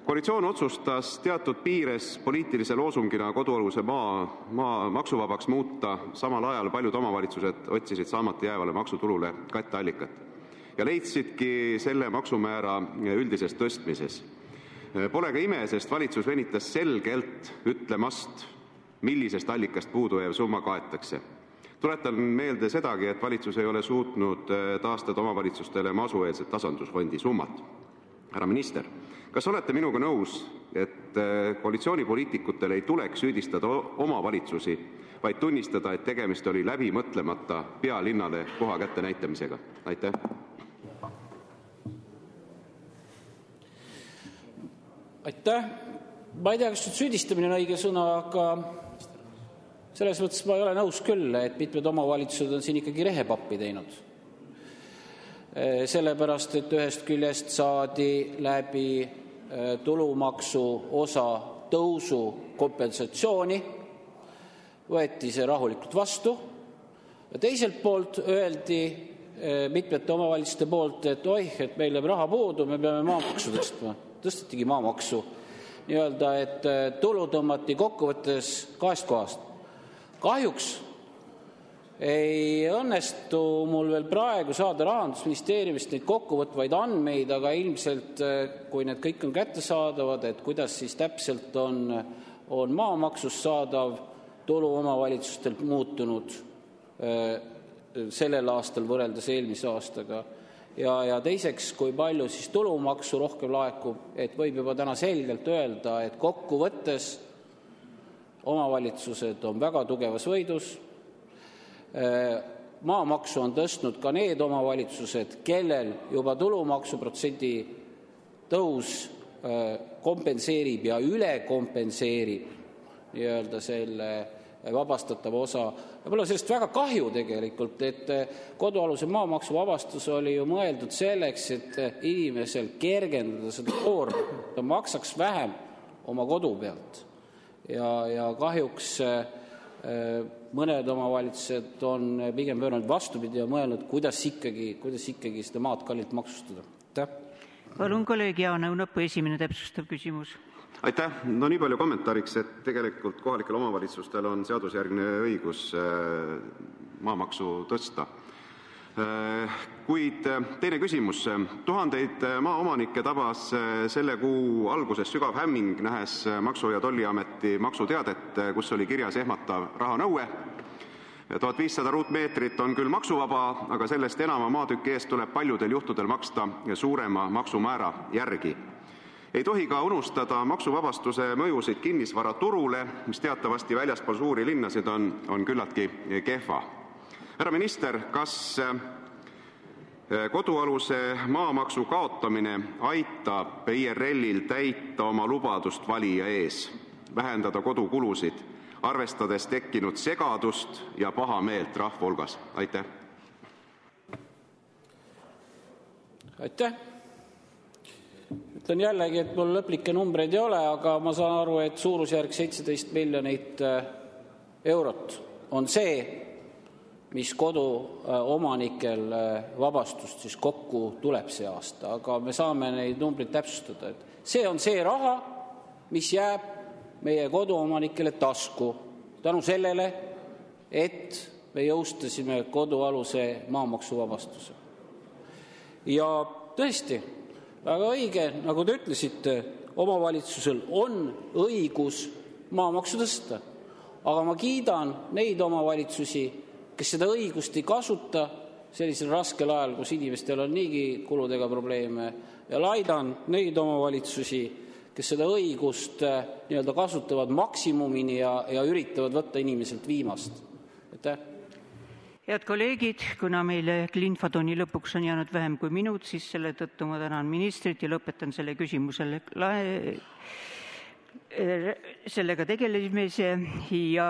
Koalitsioon otsustas teatud piires poliitilise loosungina kodualuse maa maksuvabaks muuta, samal ajal paljud omavalitsused otsisid saamata jäävale maksutulule katteallikat ja leidsidki selle maksumäära üldises tõstmises. Pole ka ime, sest valitsus venitas selgelt ütlemast, millisest allikast puudujääv summa kaetakse. Tuletan meelde sedagi, et valitsus ei ole suutnud taastada omavalitsustele masueelset tasandusfondi summat. Härra minister, kas olete minuga nõus, et koalitsioonipoliitikutel ei tuleks süüdistada omavalitsusi, vaid tunnistada, et tegemist oli läbi mõtlemata pealinnale koha kätte näitamisega? Aitäh! Aitäh! Ma ei tea, kas süüdistamine on õige sõna, aga selles mõttes ma ei ole nõus küll, et mitmed omavalitsused on siin ikkagi rehepappi teinud. Sellepärast, et ühest küljest saadi läbi tulumaksu osa tõusu kompensatsiooni, võeti see rahulikult vastu ja teiselt poolt öeldi mitmete omavalitsuste poolt, et et meil jääb raha puudu, me peame maamaksu tõstma. Tõstatigi maamaksu. Nii-öelda, et tulu tõmmati kokkuvõttes kahest kohast. Kahjuks ei õnnestu mul veel praegu saada Rahandusministeeriumist neid kokkuvõtvaid andmeid, aga ilmselt, kui need kõik on kättesaadavad, et kuidas siis täpselt on maamaksust saadav tulu omavalitsustelt muutunud sellel aastal võrreldes eelmise aastaga. Ja teiseks, kui palju siis tulumaksu rohkem laekub, et võib juba täna selgelt öelda, et kokkuvõttes omavalitsused on väga tugevas võidus. Maamaksu on tõstnud ka need omavalitsused, kellel juba tulumaksuprotsendi tõus kompenseerib ja üle kompenseerib nii-öelda selle vabastatava osa. Ja mul on sellest väga kahju tegelikult, et kodualuse maamaksu vabastus oli ju mõeldud selleks, et inimesel kergendada seda koormat, ta maksaks vähem oma kodu pealt. Ja kahjuks mõned omavalitsused on pigem pööranud vastupidi ja mõelnud, kuidas ikkagi seda maad kallilt maksustada. Palun kolleeg Jaan Õunapuu, esimene täpsustav küsimus. Aitäh! No nii palju kommentaariks, et tegelikult kohalikel omavalitsustel on seadusjärgne õigus maamaksu tõsta. Kuid teine küsimus. Tuhandeid maaomanikke tabas selle kuu alguses sügav hämming, nähes Maksu- ja Tolliameti maksuteadet, kus oli kirjas ehmatav rahanõue. 1500 ruutmeetrit on küll maksuvaba, aga sellest enama maatüki eest tuleb paljudel juhtudel maksta suurema maksumäära järgi. Ei tohi ka unustada maksuvabastuse mõjusid kinnisvaraturule, mis teatavasti väljaspool suuri linnasid on küllaltki kehva. Härra minister, kas kodualuse maamaksu kaotamine aitab IRL-il täita oma lubadust valija ees, vähendada kodukulusid, arvestades tekkinud segadust ja pahameelt rahva hulgas? Aitäh! Aitäh! Ütlen jällegi, et mul lõplikke numbreid ei ole, aga ma saan aru, et suurusjärg 17 miljonit eurot on see, mis koduomanikel vabastust siis kokku tuleb see aasta, aga me saame neid numbreid täpsustada. Et see on see raha, mis jääb meie koduomanikele tasku tänu sellele, et me jõustasime kodualuse maamaksuvabastuse. Ja tõesti, väga õige, nagu te ütlesite, omavalitsusel on õigus maamaksu tõsta, aga ma kiidan neid omavalitsusi, kes seda õigust ei kasuta sellisel raskel ajal, kus inimestel on niigi kuludega probleeme, ja laidan neid omavalitsusi, kes seda õigust nii-öelda kasutavad maksimumini ja üritavad võtta inimeselt viimast. Aitäh! Head kolleegid, kuna meile infotunni lõpuks on jäänud vähem kui minut, siis selle tõttu ma tänan ministrit ja lõpetan selle küsimusele sellega tegelemise ja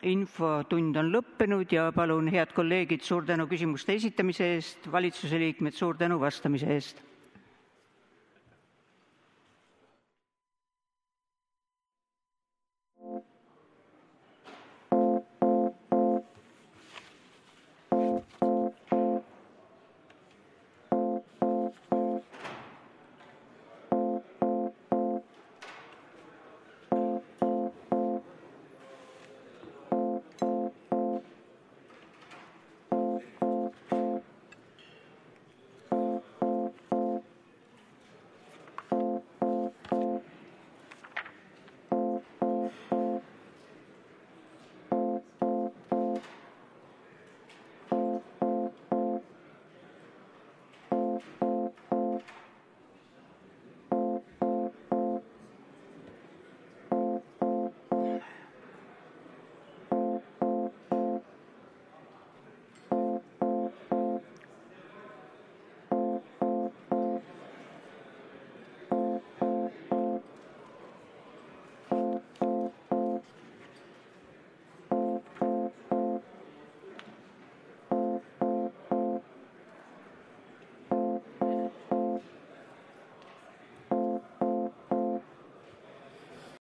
infotund on lõppenud ja palun, head kolleegid, suur tänu küsimuste esitamise eest, valitsuse liikmed, suur tänu vastamise eest.